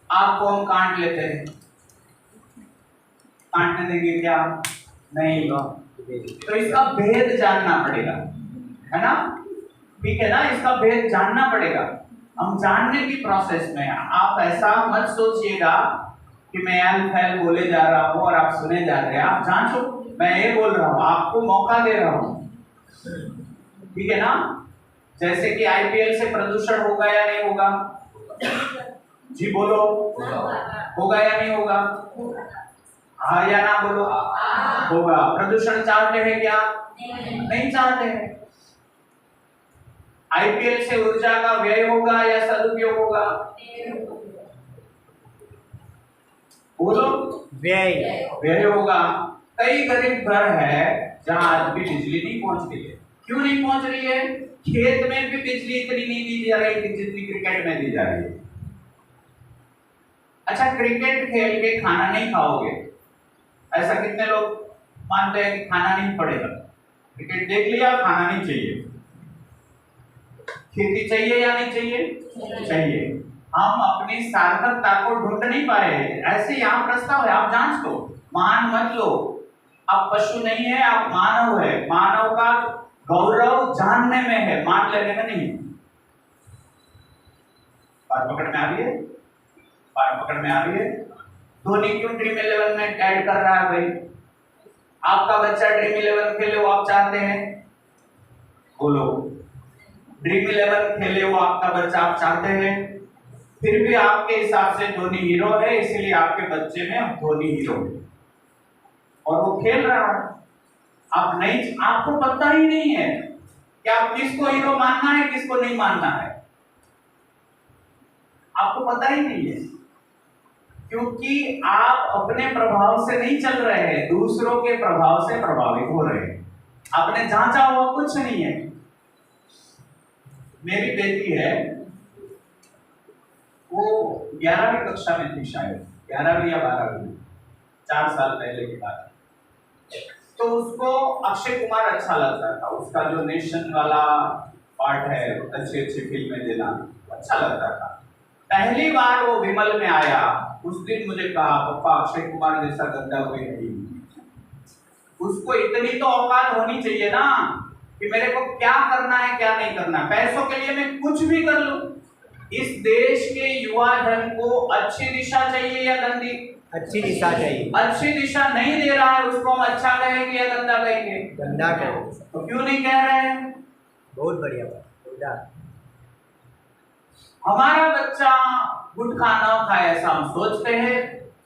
आपको हम काट लेते हैं, काटने देंगे क्या? नहीं। तो इसका भेद जानना पड़ेगा, है ना, ठीक है ना। इसका भेद जानना पड़ेगा। हम जानने की प्रोसेस में, आप ऐसा मत सोचिएगा कि मैं एल फैल बोले जा रहा हूँ और आप सुने जा रहे हैं। आप जांचो, मैं ये बोल रहा हूँ, आपको मौका दे रहा हूँ, ठीक है ना। जैसे कि आईपीएल से प्रदूषण होगा या नहीं होगा? जी बोलो, होगा या नहीं होगा? हाँ या ना बोलो? होगा। प्रदूषण चाहते हैं क्या? नहीं चाहते हैं। आईपीएल से ऊर्जा का व्यय होगा या सदुपयोग होगा? बोलो, व्यय होगा। कई गरीब घर है जहां आज भी बिजली नहीं पहुंच रही है। क्यों नहीं पहुंच रही है? खेत में भी बिजली इतनी नहीं दी जा रही जितनी क्रिकेट में दी जा रही है। अच्छा, क्रिकेट खेल के खाना नहीं खाओगे, ऐसा कितने लोग मानते हैं कि खाना नहीं पड़ेगा? क्रिकेट देख लिया, खाना नहीं चाहिए। खेती चाहिए या नहीं चाहिए? चाहिए। हम अपनी सार्थकता को ढूंढ नहीं पा रहे हैं। ऐसे यहाँ प्रस्ताव है, आप जांच लो, मान मत लो। आप पशु नहीं है, आप मानव है। मानव का गौरव जानने में है, मान लेने में नहीं। बात पकड़ में आ रही है? बात पकड़ में आ रही है? धोनी क्यों ड्रीम 11 में ऐड कर रहा है भाई? आपका बच्चा ड्रीम 11 खेले, वो आप चाहते हैं? बोलो, ड्रीम 11 खेले वो आपका बच्चा आप चाहते हैं? फिर भी आपके हिसाब से धोनी हीरो है, इसलिए आपके बच्चे में धोनी हीरो है और वो खेल रहा है। आप नहीं, आपको पता ही नहीं है कि आप किसको हीरो मानना है, किसको नहीं मानना है। आपको पता ही नहीं है, क्योंकि आप अपने प्रभाव से नहीं चल रहे हैं, दूसरों के प्रभाव से प्रभावित हो रहे हैं। आपने जांचा हुआ कुछ नहीं है। मेरी बेटी है, वो 11वीं कक्षा में थी शायद, 11वीं या 12वीं, 4 साल पहले की बात। तो उसको अक्षय कुमार अच्छा लगता था, उसका जो नेशन वाला पार्ट है, अच्छी अच्छी फिल्में देना अच्छा लगता था। पहली बार वो विमल में आया, उस दिन मुझे कहा पप्पा अक्षय कुमार जैसा गंदा कोई नहीं। उसको इतनी तो औकात होनी चाहिए ना कि मेरे को क्या करना है क्या नहीं करना। पैसों के लिए मैं कुछ भी कर लूं। इस देश के युवा धन को अच्छी दिशा चाहिए या गंदी? अच्छी दिशा चाहिए। अच्छी दिशा नहीं दे रहा है, उसको हम अच्छा कहेंगे या गंदा कहेंगे? गंदा कहेंगे। तो क्यों नहीं कह रहे हैं? बहुत बढ़िया बात। हमारा बच्चा गुटखा न खाए ऐसा हम सोचते हैं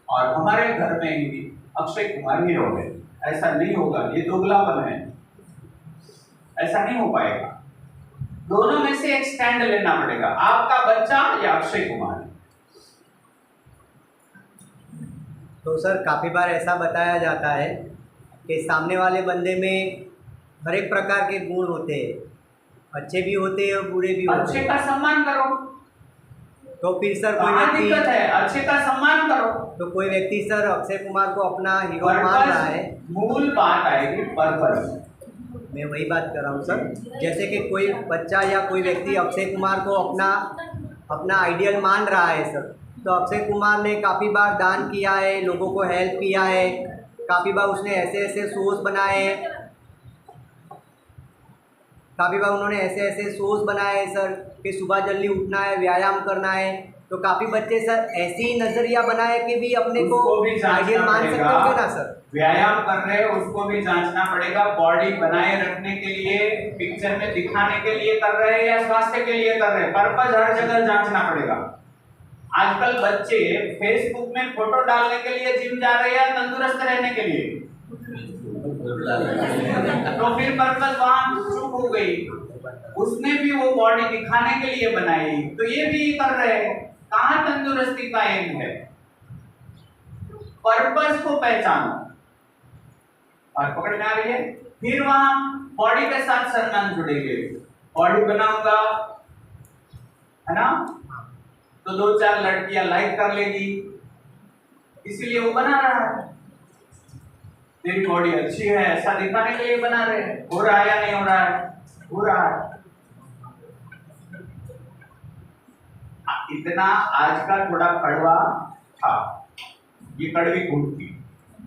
और हमारे घर में ही अक्षय कुमार ही हो गए। ऐसा नहीं होगा, ये दोगलापन है, ऐसा नहीं हो पाएगा। दोनों में से एक स्टैंड लेना पड़ेगा, आपका बच्चा या अक्षय कुमार। तो सर काफ़ी बार ऐसा बताया जाता है कि सामने वाले बंदे में हर एक प्रकार के गुण होते हैं, अच्छे भी होते हैं और बुरे भी होते अच्छे हैं। का सम्मान करो। तो फिर सर कोई कहाँ दिक्कत व्यक्ति, है? अच्छे का सम्मान करो। तो कोई व्यक्ति सर अक्षय कुमार को अपना हीरो मान रहा है। मूल बात आएगी पर्पस। मैं वही बात कर रहा हूँ सर, जैसे कि कोई बच्चा या कोई व्यक्ति अक्षय कुमार को अपना आइडियल मान रहा है सर, तो अक्षय कुमार ने काफ़ी बार दान किया है, लोगों को हेल्प किया है, काफ़ी बार उसने ऐसे शोज़ बनाए हैं, काफ़ी बार उन्होंने ऐसे शोज़ बनाए हैं सर कि सुबह जल्दी उठना है, व्यायाम करना है। तो काफ़ी बच्चे सर ऐसे ही नज़रिया बनाए कि भी अपने को उसको भी जांचना आइडियल मान सकते पड़ेगा। होंगे ना सर। व्यायाम कर रहे हैं उसको भी जांचना पड़ेगा। बॉडी बनाए रखने के लिए, पिक्चर में दिखाने के लिए कर रहे हैं या स्वास्थ्य के लिए कर रहे हैं, पर्पस हर जगह जांचना पड़ेगा। आजकल बच्चे फेसबुक में फोटो डालने के लिए जिम जा रहे हैं या तंदुरुस्त रहने के लिए? तो फिर पर्पस वहां चूक हो गई। उसने भी वो बॉडी दिखाने के लिए बनाई, तो ये भी कर रहे हैं। कहाँ तंदुरुस्ती का एम है? पर्पस को पहचानो और पकड़ में आ रही है। फिर वहां बॉडी के साथ सम्मान जुड़ेंगे। बॉडी बनाऊंगा, है ना, तो 2-4 लड़कियां लाइक कर लेगी, इसीलिए वो बना रहा है। तेरी बॉडी अच्छी है ऐसा दिखाने के लिए बना रहे हैं। हो रहा है या नहीं हो रहा है? हो रहा है। इतना आज का थोड़ा कड़वा था, ये कड़वी घूट थी।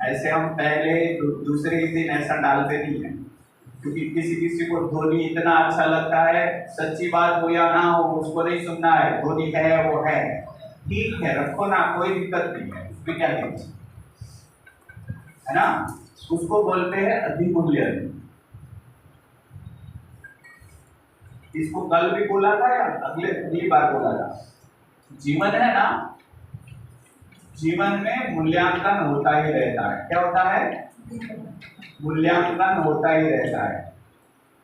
ऐसे हम पहले दूसरे ही दिन ऐसा डालते नहीं है, क्योंकि किसी को धोनी इतना अच्छा लगता है, सच्ची बात हो या ना हो उसको नहीं सुनना है। धोनी है वो है, ठीक है, रखो ना, कोई दिक्कत नहीं है, उसमें क्या नहीं है ना। उसको बोलते हैं अधिमूल्य। इसको कल भी बोला था या अगली बार बोला था। जीवन है ना, जीवन में मूल्यांकन होता ही रहता है। क्या होता है? मूल्यांकन होता ही रहता है।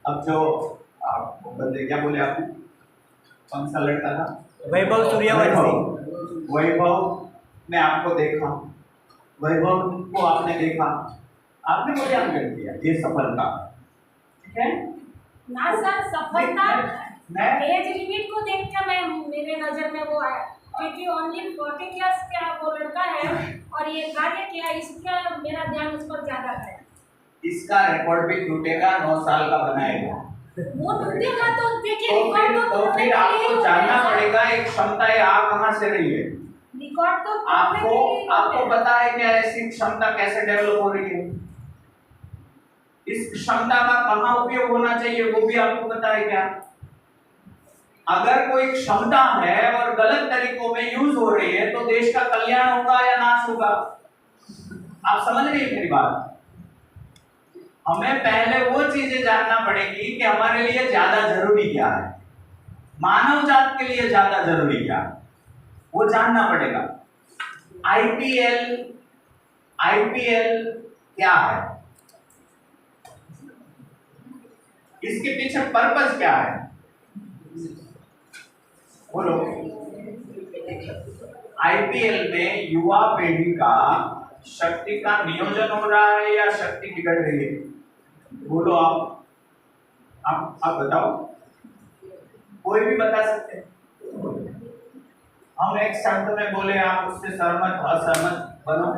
अब जो आप बंदे क्या बोले आपने, कौन सा लड़का था? वैभव सूर्यवंशी। वैभव ने आपको देखा, वैभव को आपने देखा, आपने मूल्यांकन किया, ये सफलता, ठीक है ना सर, सफलता मैं एज लिमिट को देखकर मैं मेरे नजर में वो आया, क्योंकि ओनली 40 इयर्स का वो लड़का है और ये कार्य किया, इसका मेरा ध्यान उस पर ज्यादा है। इसका रिकॉर्ड भी टूटेगा, 9 साल का बनाएगा। वो टूटेगा तो देखिए, तो फिर आपको जानना पड़ेगा एक क्षमता है, आप कहाँ से रही है। रिकॉर्ड तो आपको पता है क्या ऐसी क्षमता कैसे डेवलप हो रही है? इस क्षमता का कहाँ उपयोग होना चाहिए वो भी आपको पता है क्या? अगर कोई क्षमता है और गलत तरीकों में यूज हो रही है तो देश का कल्याण होगा या नाश होगा? आप समझ रहे हैं मेरी बात? हमें पहले वो चीजें जानना पड़ेगी कि हमारे लिए ज्यादा जरूरी क्या है, मानव जात के लिए ज्यादा जरूरी क्या है, वो जानना पड़ेगा। आईपीएल क्या है, इसके पीछे पर्पस क्या है, बोलो। आईपीएल में युवा पीढ़ी का शक्ति का नियोजन हो रहा है या शक्ति बिगड़ रही है? बोलो आप बताओ, कोई भी बता सकते हैं। हम एक शब्द में बोले, आप उससे सहमत असहमत बनो।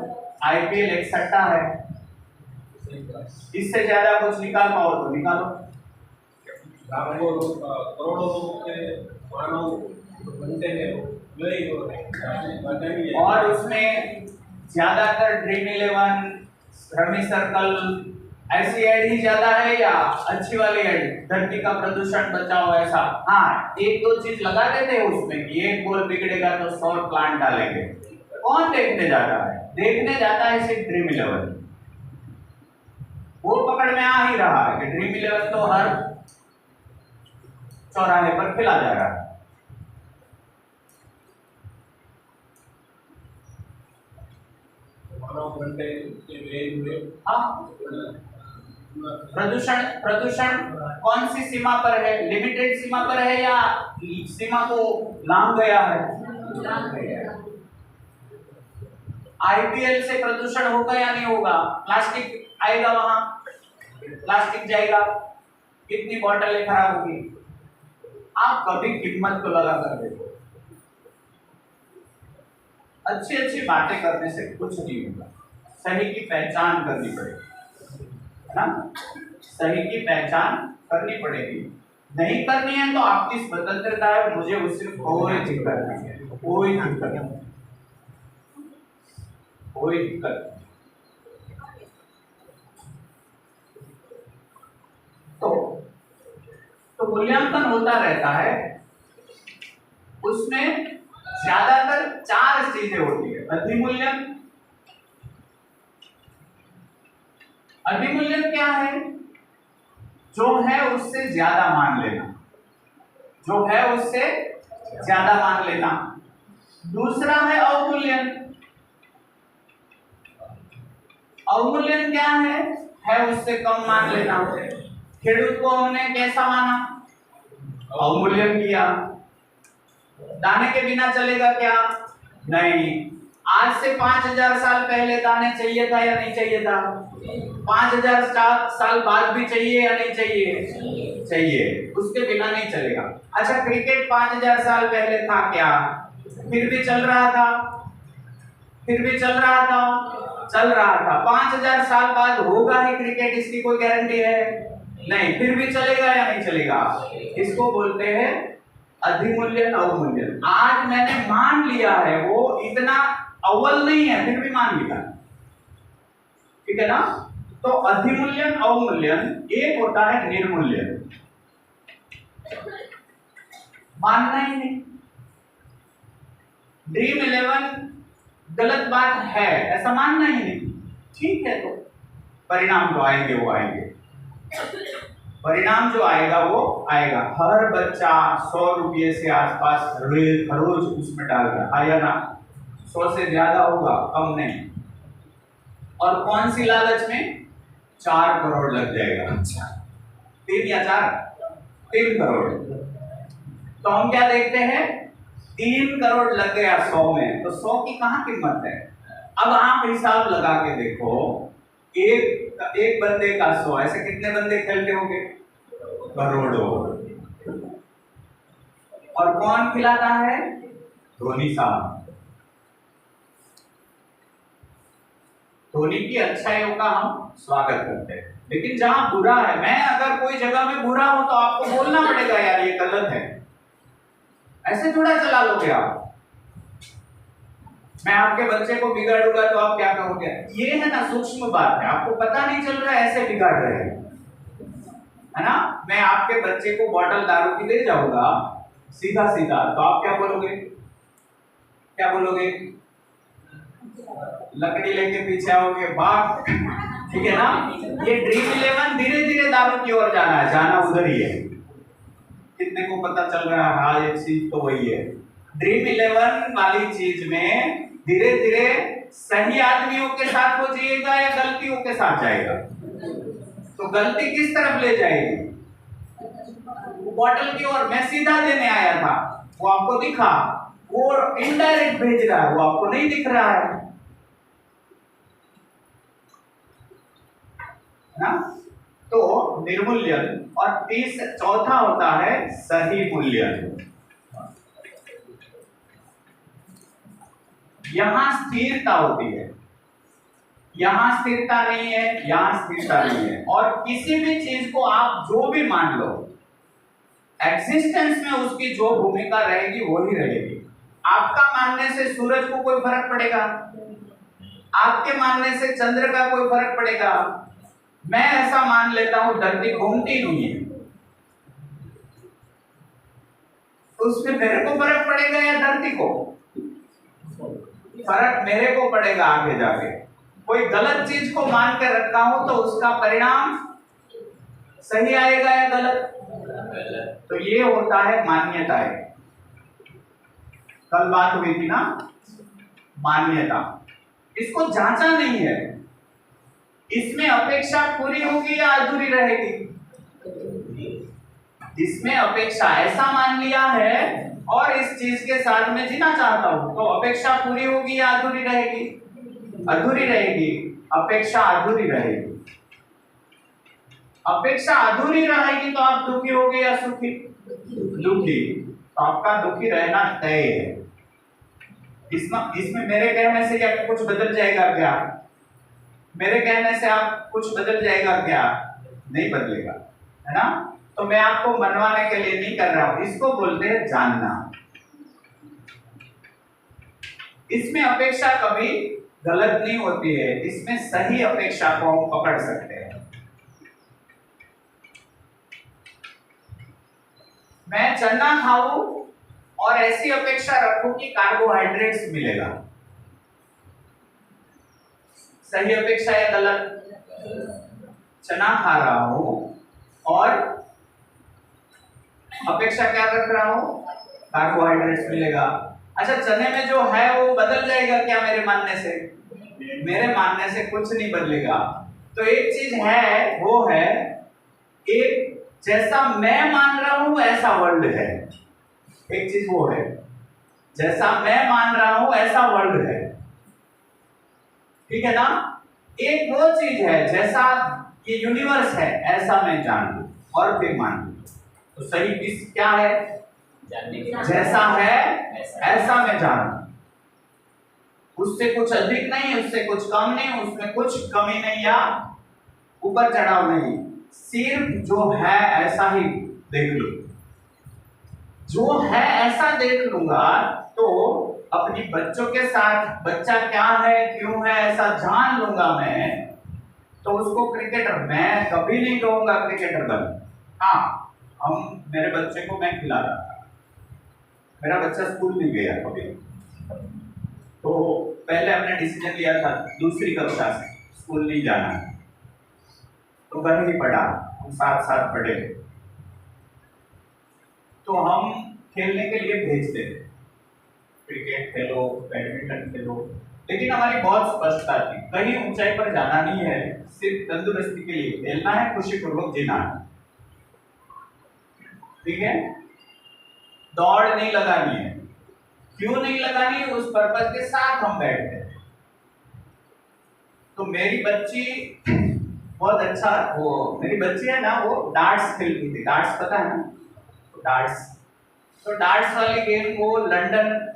आईपीएल एक सट्टा है, इससे ज्यादा कुछ निकाल पाओ तो निकालो। लाखों करोड़ों लोग के मानव बनते हैं, और उसमें ज्यादातर ड्रीम 11, रमी सर्कल ऐसी ऐड ही ज्यादा है या अच्छी वाली ऐड, धरती का प्रदूषण बचाओ ऐसा? हाँ, एक दो चीज लगा देते हैं उसमें कि एक बोल बिगड़ेगा तो 100 प्लांट डालेंगे। कौन देखने जाता है? देखने जाता है सिर्फ ड्रीम 11। वो पकड़ में आ ही रहा है कि ड्रीम 11 तो हर चौराहे पर खिला जा रहा है। प्रदूषण प्रदूषण कौन सी सीमा पर है? लिमिटेड सीमा पर है या सीमा को लांघ गया है? आईपीएल से प्रदूषण होगा या नहीं होगा? प्लास्टिक आएगा वहां, प्लास्टिक जाएगा, कितनी बोतलें खराब होगी। आप कभी कीमत को लगा कर देखो। अच्छी अच्छी बातें करने से कुछ नहीं होगा। सही की पहचान करनी पड़ेगी, है ना? सही की पहचान करनी पड़ेगी। नहीं करनी है तो आपकी स्वतंत्रता है, मुझे उससे कोई दिक्कत नहीं है, कोई दिक्कत नहीं, कोई दिक्कत नहीं। तो मूल्यांकन होता रहता है, उसमें ज्यादातर 4 चीजें होती है। अधिमूल्यन, अधिमूल्यन क्या है? जो है उससे ज्यादा मान लेना, जो है उससे ज्यादा मान लेना। दूसरा है अवमूल्यन। अवमूल्यन क्या है उससे कम मान लेना। खेडूत को हमने कैसा माना? अवमूल्यन किया। दाने के बिना चलेगा क्या? नहीं। आज से 5000 साल पहले दाने चाहिए था या नहीं चाहिए था? 5000 साल बाद भी चाहिए या नहीं चाहिए? चाहिए, उसके बिना नहीं चलेगा। अच्छा, क्रिकेट 5000 साल पहले था क्या? फिर भी चल रहा था, फिर भी चल रहा था, चल रहा था। 5000 साल बाद होगा ही क्रिकेट, इसकी कोई गारंटी है नहीं, फिर भी चलेगा या नहीं चलेगा? इसको बोलते हैं अधिमूल्यन अवमूल्यन। आज मैंने मान लिया है वो इतना अव्वल नहीं है, फिर भी मान लिया, ठीक है ना? तो अधिमूल्यन अवमूल्यन। एक होता है निर्मूल्यन, मानना ही नहीं। ड्रीम 11 गलत बात है ऐसा मानना ही नहीं, ठीक है। तो परिणाम जो आएंगे वो आएंगे, परिणाम जो आएगा वो आएगा। हर बच्चा 100 रुपये से आसपास रोज उसमें डाल रहा है या ना? 100 से ज्यादा होगा, कम नहीं। और कौन सी लालच में? 4 करोड़ लग जाएगा। 3 या 4? 3 करोड़। तो हम क्या देखते हैं? 3 करोड़ लग गया 100 में, तो 100 की कहाँ कीमत है? अब आप हिसाब लगा के देखो, एक बंदे का 100, ऐसे कितने बंदे खेलते होंगे? करोड़ों। और कौन खिलाता है? धोनी साहब। धोनी की अच्छाइयों का हम स्वागत करते हैं, लेकिन जहां बुरा है, मैं अगर कोई जगह में बुरा हूं तो आपको बोलना पड़ेगा यार ये गलत है। ऐसे थोड़ा चला लोगे आप। मैं आपके बच्चे को बिगाड़ूंगा तो आप क्या कहोगे? ये है ना सूक्ष्म बात है, आपको पता नहीं चल रहा है, ऐसे बिगाड़ रहे हैं, है ना? मैं आपके बच्चे को बॉटल दारू की दे जाऊंगा सीधा सीधा, तो आप क्या बोलोगे? क्या बोलोगे? लकड़ी लेके पीछे आओगे, भाग, ठीक है ना? ये ड्रीम 11 धीरे धीरे दारू की ओर जाना है, जाना उधर ही है। कितने को पता चल रहा है? हाँ, एक चीज तो वही है। ड्रीम 11 वाली चीज में धीरे धीरे सही आदमियों के साथ वो जिएगा या गलतियों के साथ जाएगा? तो गलती किस तरफ ले जाएगी? वो बॉटल की ओर। मैं सीधा देने आया था, वो आपको दिखा, वो इनडायरेक्ट भेज रहा है, वो आपको नहीं दिख रहा है ना? तो निर्मूल्यन। और चौथा होता है सही मूल्यन। यहां स्थिरता होती है, यहां स्थिरता नहीं है, यहां स्थिरता नहीं है। और किसी भी चीज को आप जो भी मान लो, एग्जिस्टेंस में उसकी जो भूमिका रहेगी वो ही रहेगी। आपका मानने से सूरज को कोई फर्क पड़ेगा? आपके मानने से चंद्र का कोई फर्क पड़ेगा? मैं ऐसा मान लेता हूं धरती घूमती नहीं है, उसमें मेरे को फर्क पड़ेगा या धरती को? फर्क मेरे को पड़ेगा आगे जाके। कोई गलत चीज को मान कर रखा हूं तो उसका परिणाम सही आएगा या गलत? तो ये होता है मान्यताएं। कल बात हुई थी ना, मान्यता। इसको जांचा नहीं है, इसमें अपेक्षा पूरी होगी या अधूरी रहेगी? इसमें अपेक्षा ऐसा मान लिया है और इस चीज के साथ में जीना चाहता हूं, तो अपेक्षा पूरी होगी या अधूरी रहेगी? अधूरी रहेगी। अपेक्षा अधूरी रहेगी। अपेक्षा अधूरी रहेगी तो आप दुखी होगे या सुखी? दुखी। तो आपका दुखी रहना तय है। इसमें मेरे कहने से क्या कुछ बदल जाएगा क्या? मेरे कहने से आप कुछ बदल जाएगा क्या? नहीं बदलेगा, है ना? तो मैं आपको मनवाने के लिए नहीं कर रहा हूं, इसको बोलते हैं जानना। इसमें अपेक्षा कभी गलत नहीं होती है, इसमें सही अपेक्षा को हम पकड़ सकते हैं। मैं चना खाऊं और ऐसी अपेक्षा रखूं कि कार्बोहाइड्रेट्स मिलेगा, सही अपेक्षा या गलत? चना खा रहा हूं और अपेक्षा क्या रख रहा हूं? कार्बोहाइड्रेट्स मिलेगा। अच्छा, चने में जो है वो बदल जाएगा क्या मेरे मानने से? मेरे मानने से कुछ नहीं बदलेगा। तो एक चीज है, वो है एक जैसा मैं मान रहा हूं ऐसा वर्ल्ड है। एक चीज वो है, जैसा मैं मान रहा हूं ऐसा वर्ल्ड है, ठीक है ना? एक वो चीज है जैसा ये यूनिवर्स है ऐसा मैं जान लूं और फिर मान लूं। तो सही किस क्या है? जैसा है ऐसा मैं जानूं, उससे कुछ अधिक नहीं, उससे कुछ कम नहीं, उसमें कुछ कमी नहीं या ऊपर चढ़ाव नहीं, सिर्फ जो है ऐसा ही देख लूं। जो है ऐसा देख लूंगा तो अपनी बच्चों के साथ बच्चा क्या है क्यों है ऐसा जान लूंगा मैं, तो उसको क्रिकेटर मैं कभी नहीं कहूंगा क्रिकेटर बन। हाँ, मेरे बच्चे को मैं खिला रहा था, मेरा बच्चा स्कूल नहीं गया कभी, तो पहले हमने डिसीजन लिया था दूसरी कक्षा से स्कूल नहीं जाना, तो घर ही पढ़ा, हम साथ साथ पढ़े, तो हम खेलने के लिए भेजते थे, क्रिकेट खेलो, बैडमिंटन खेलो, लेकिन हमारी बहुत स्पष्टता थी कहीं ऊंचाई पर जाना नहीं है, सिर्फ तंदुरुस्ती के लिए खेलना है, खुशीपूर्वक जीना है, ठीक है? दौड़ नहीं लगानी है। क्यों नहीं लगानी है? उस पर्पज के साथ हम बैठते हैं। तो मेरी बच्ची बहुत अच्छा, वो मेरी बच्ची है ना, वो डार्ट्स खेलती थी। डार्ट्स पता है ना? डार्ट्स, तो डार्ट्स वाली गेम वो लंदन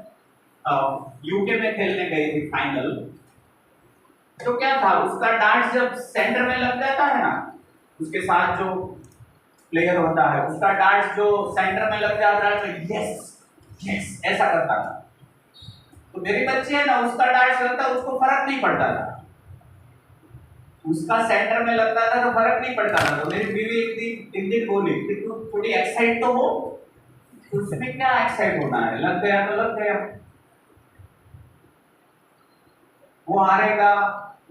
यूके में खेलने गई थी फाइनल। तो क्या था, उसका डार्ट्स जब सेंटर में लग जाता है ना, उसके साथ जो प्लेयर होता है उसका डार्ट्स जो सेंटर में लग जाता है तो यस यस ऐसा करता था। तो मेरी बच्ची है ना, उसका डार्ट्स लगता उसको फर्क नहीं पड़ता था, उसका सेंटर में लगता था तो फर्क नहीं पड़ता था। तो मेरी बीवी एक दिन बोली कि तू थोड़ी एक्साइट तो हो, उसमें क्या एक्साइट होना है, लग गया तो लग गया, वो हारेगा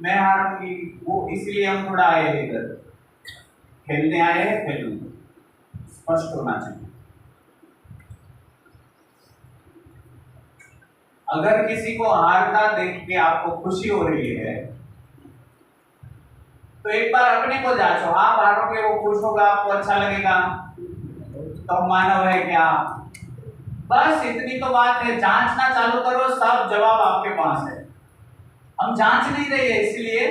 मैं हारूंगी, वो इसलिए हम थोड़ा आए हैं इधर खेलने आए हैं, खेलूंगा, स्पष्ट होना चाहिए। अगर किसी को हारता देख के आपको खुशी हो रही है तो एक बार अपने को जांचो, आप हारोगे वो खुश होगा, आपको अच्छा लगेगा, तो मानव है क्या? बस इतनी तो बात है, जांचना चालू करो, सब जवाब आपके पास है। हम जांच नहीं रहे हैं इसलिए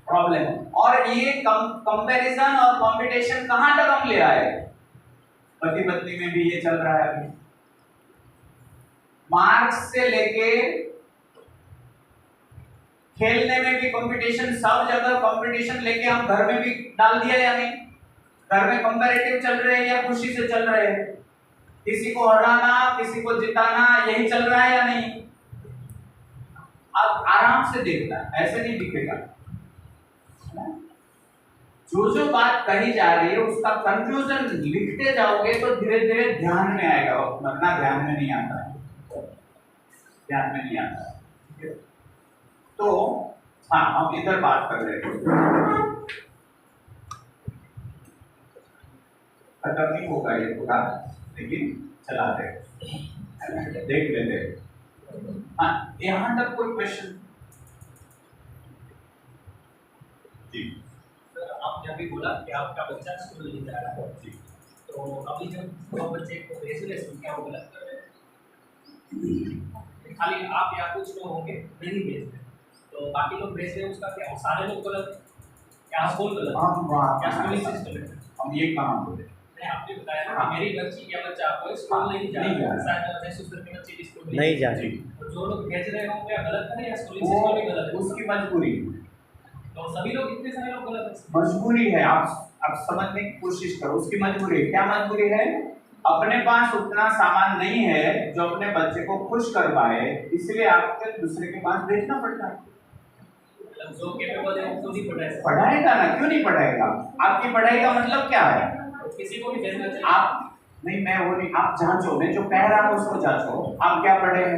प्रॉब्लम। और ये कंपैरिजन और कंपटीशन कहां तक हम ले आए? पति पत्नी में भी ये चल रहा है अभी, मार्क्स से लेके खेलने में भी कंपटीशन, सब जगह कंपटीशन लेके हम घर में भी डाल दिया या नहीं? घर में कंपैरेटिव चल रहे हैं या खुशी से चल रहे हैं? किसी को हराना, किसी को जिताना, यही चल रहा है या नहीं? आप आराम से देखना, ऐसे नहीं दिखेगा। जो जो बात कही जा रही है उसका कंक्लूजन लिखते जाओगे तो धीरे धीरे ध्यान में आएगा, वरना ध्यान में नहीं आता, ध्यान में नहीं आता। तो हाँ, हम इधर बात कर रहे थे, खत्म नहीं होगा ये पूरा, लेकिन चलाते देख लेते। हाँ, यहाँ तक कोई क्वेश्चन? जी सर, आपने अभी बोला कि आपका बच्चा स्कूल नहीं जा रहा है, तो अभी जब वो बच्चे को भेज क्या वो गलत कर रहे हैं? खाली आप या कुछ लोग होंगे नहीं भेज रहे, तो बाकी लोग भेज रहे हैं, उसका क्या सारे लोग गलत है? क्या स्कूल गलत है? क्या स्कूलिंग सिस्टम है? हम ये कहाँ बोले? आपने बताया ना कि मेरी बच्ची या बच्चा कोई स्कूल नहीं जा रहा है, शायद जैसे उसके बच्चे स्कूल नहीं जा रही, तो जो लोग भेज रहे होंगे क्या गलत है या स्कूलिंग सिस्टम भी गलत है? उसकी मजबूरी, तो सभी लोग, इतने सारे लोग गलत है। मजबूरी है। आप समझने की कोशिश करो, उसकी मजबूरी है। क्या मजबूरी है? अपने पास उतना सामान नहीं है जो अपने बच्चे को खुश कर पाए, इसलिए आपको दूसरे के पास भेजना पड़ता है। जो कैपेबल है उसको नहीं पढ़ाएगा, पढ़ाएगा ना, क्यों नहीं पढ़ाएगा? आपकी पढ़ाई का मतलब क्या है? किसी को भी भेजना चाहिए। आप नहीं, मैं वो नहीं, आप जांचो, मैं जो कह रहा हूँ उसको जांचो। आप क्या पढ़े हैं?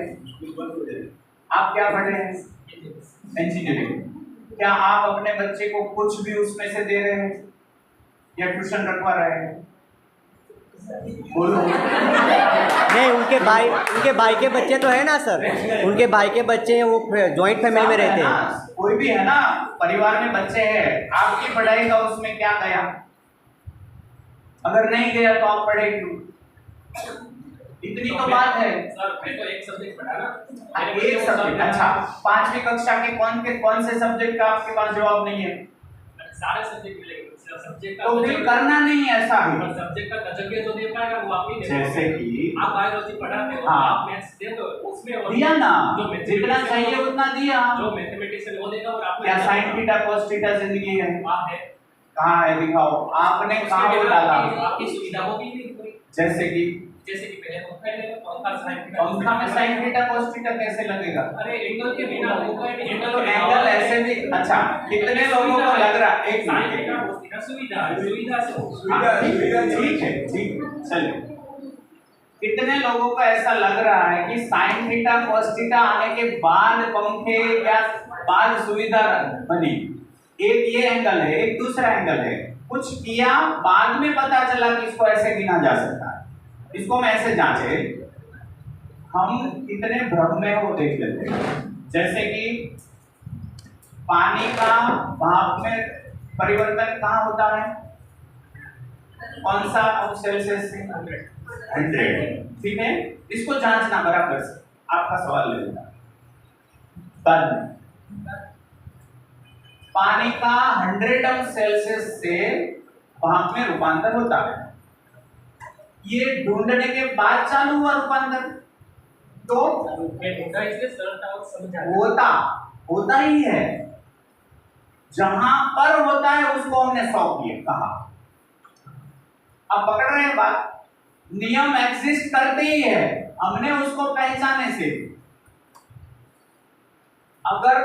आप क्या पढ़े हैं? इंजीनियरिंग। क्या आप अपने बच्चे को कुछ भी उसमें से दे रहे हैं या ट्यूशन रखवा रहे हैं? बोलो। नहीं, उनके भाई के बच्चे तो है ना सर, उनके भाई के बच्चे हैं, वो जॉइंट फैमिली में रहते हैं। कोई भी है ना, परिवार में बच्चे हैं, आपकी पढ़ाई का उसमें क्या गया? अगर नहीं गया तो आप पढ़े क्यों? इतनी तो बात है। सर, मैं तो एक सब्जेक्ट पढ़ा ना, एक सब्जेक्ट। अच्छा, 5वीं कक्षा के कौन से सब्जेक्ट का आपके पास जवाब नहीं है? सारे सब्जेक्ट मिलेंगे, सब्जेक्ट तो फिर करना नहीं है ऐसा ही। सब्जेक्ट का तजर्बा जो दे पाएगा वो आप ही दे। जैसे कि आप बायोलॉजी पढ़ाते हो, हाँ, आप मैथ्स दे दो, उसमें दिया ना, जो जितना चाहिए उतना दिया। जो मैथमेटिक्स है वो देगा, और आप क्या साइन थीटा कॉस थीटा जिंदगी है? आप है कहाँ है? दिखाओ, आपने कहाँ वो डाला? आपकी सुविधा होगी नहीं कोई। जैसे कि पहले पंखा लेगा, पंखा साइन थीटा, पंखा में साइन थीटा कॉस थीटा कैसे लगेगा? अरे एंगल के बिना होगा नहीं, तो एंगल ऐसे भी। अच्छा, कितने लोगों को लग रहा है? एक sine minute, theta cos theta सुविधा से ठीक है, ठीक, चलिए। कितने लोगों को ऐसा लग रहा है कि साइन थीटा कॉस थीटा आने के बाद पंखे या बाद सुविधा बनी? एक ये एंगल है, एक दूसरा एंगल है। कुछ किया, बाद में पता चला कि इसको ऐसे गिना जा सकता है। इसको हम ऐसे जांचे, हम कितने भ्रम में हो देख लेते हैं। जैसे कि पानी का भाप में परिवर्तन कहाँ होता है? कौन सा सेल्सियस से? 100। ठीक है, इसको जांचना बराबर से। आपका सवाल ले लेना। बाद में पानी का 100 सेल्सियस से भाप में रूपांतर होता है। ये ढूंढने के बाद चालू हुआ रूपांतर, तो इसलिए सरलता और समझ होता ही है। जहां पर होता है उसको हमने 100 किया कहा। अब पकड़ रहे हैं बात? नियम एग्जिस्ट करते ही है, हमने उसको पहचाने से। अगर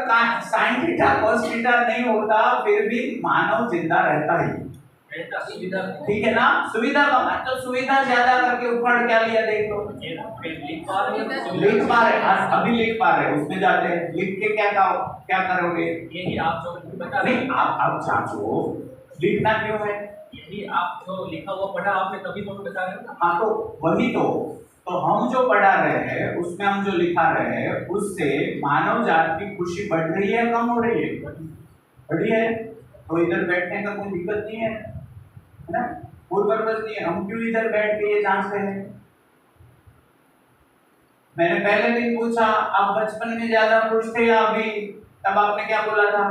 साइन थीटा कॉस थीटा नहीं होता फिर भी मानव जिंदा रहता ही। ठीक है ना? सुविधा का तो सुविधा ज्यादा करके उखड़ क्या लिया देख लो। लिख पा रहे, अभी लिख पा रहे, उसमें जाते हैं, लिख के क्या करोगे? यही आप जो बता नहीं, आप जांचो, लिखना क्यों है? यही आप जो लिखा हुआ पढ़ा आपने तभी तो बता रहे हो ना। हाँ, तो वही तो हम जो पढ़ा रहे हैं उसमें हम जो लिखा रहे हैं उससे मानव जात की खुशी बढ़ रही है, कम हो रही है? बढ़ी है। तो इधर बैठने का कोई दिक्कत नहीं है ना, कोई पर्पस नहीं है। हम क्यों इधर बैठ के ये जांच रहे हैं? मैंने पहले दिन पूछा आप बचपन में ज्यादा खुश थे या अभी? तब आपने क्या बोला था?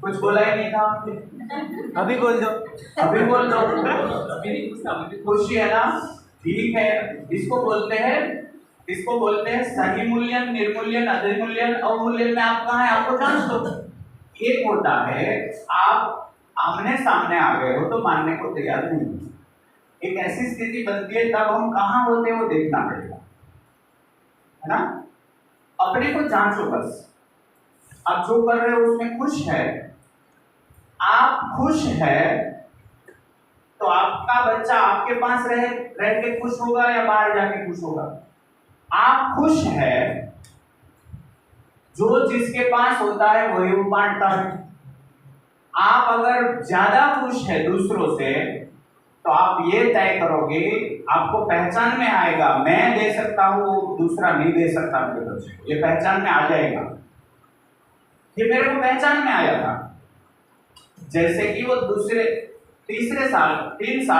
कुछ बोला ही नहीं था। अभी बोल दो, अभी बोल दो। अभी नहीं पूछता, खुशी है ना? ठीक है, इसको बोलते हैं सही मूल्यन, निर्मूल्यन, अधिमूल्यन, अवमूल्यन में आप कहाँ है आपको जांच दो। एक होता है आप आमने सामने आ गए हो तो मानने को तैयार नहीं, एक ऐसी स्थिति बनती है, तब हम कहाँ होते हैं वो देखना पड़ेगा, है ना। अपने को जांचो बस, आप जो कर रहे हो उसमें खुश है, आप खुश है तो आपका बच्चा आपके पास रह के खुश होगा या बाहर जाके खुश होगा। आप खुश है, जो जिसके पास होता है वही वो बांटता है। आप अगर ज्यादा खुश है दूसरों से तो आप ये तय करोगे, आपको पहचान में आएगा मैं दे सकता हूं, वो दूसरा नहीं दे सकता मेरे बच्चे को, ये पहचान में आ जाएगा। ये मेरे को पहचान में आया था, जैसे कि वो तीसरे साल 3 साल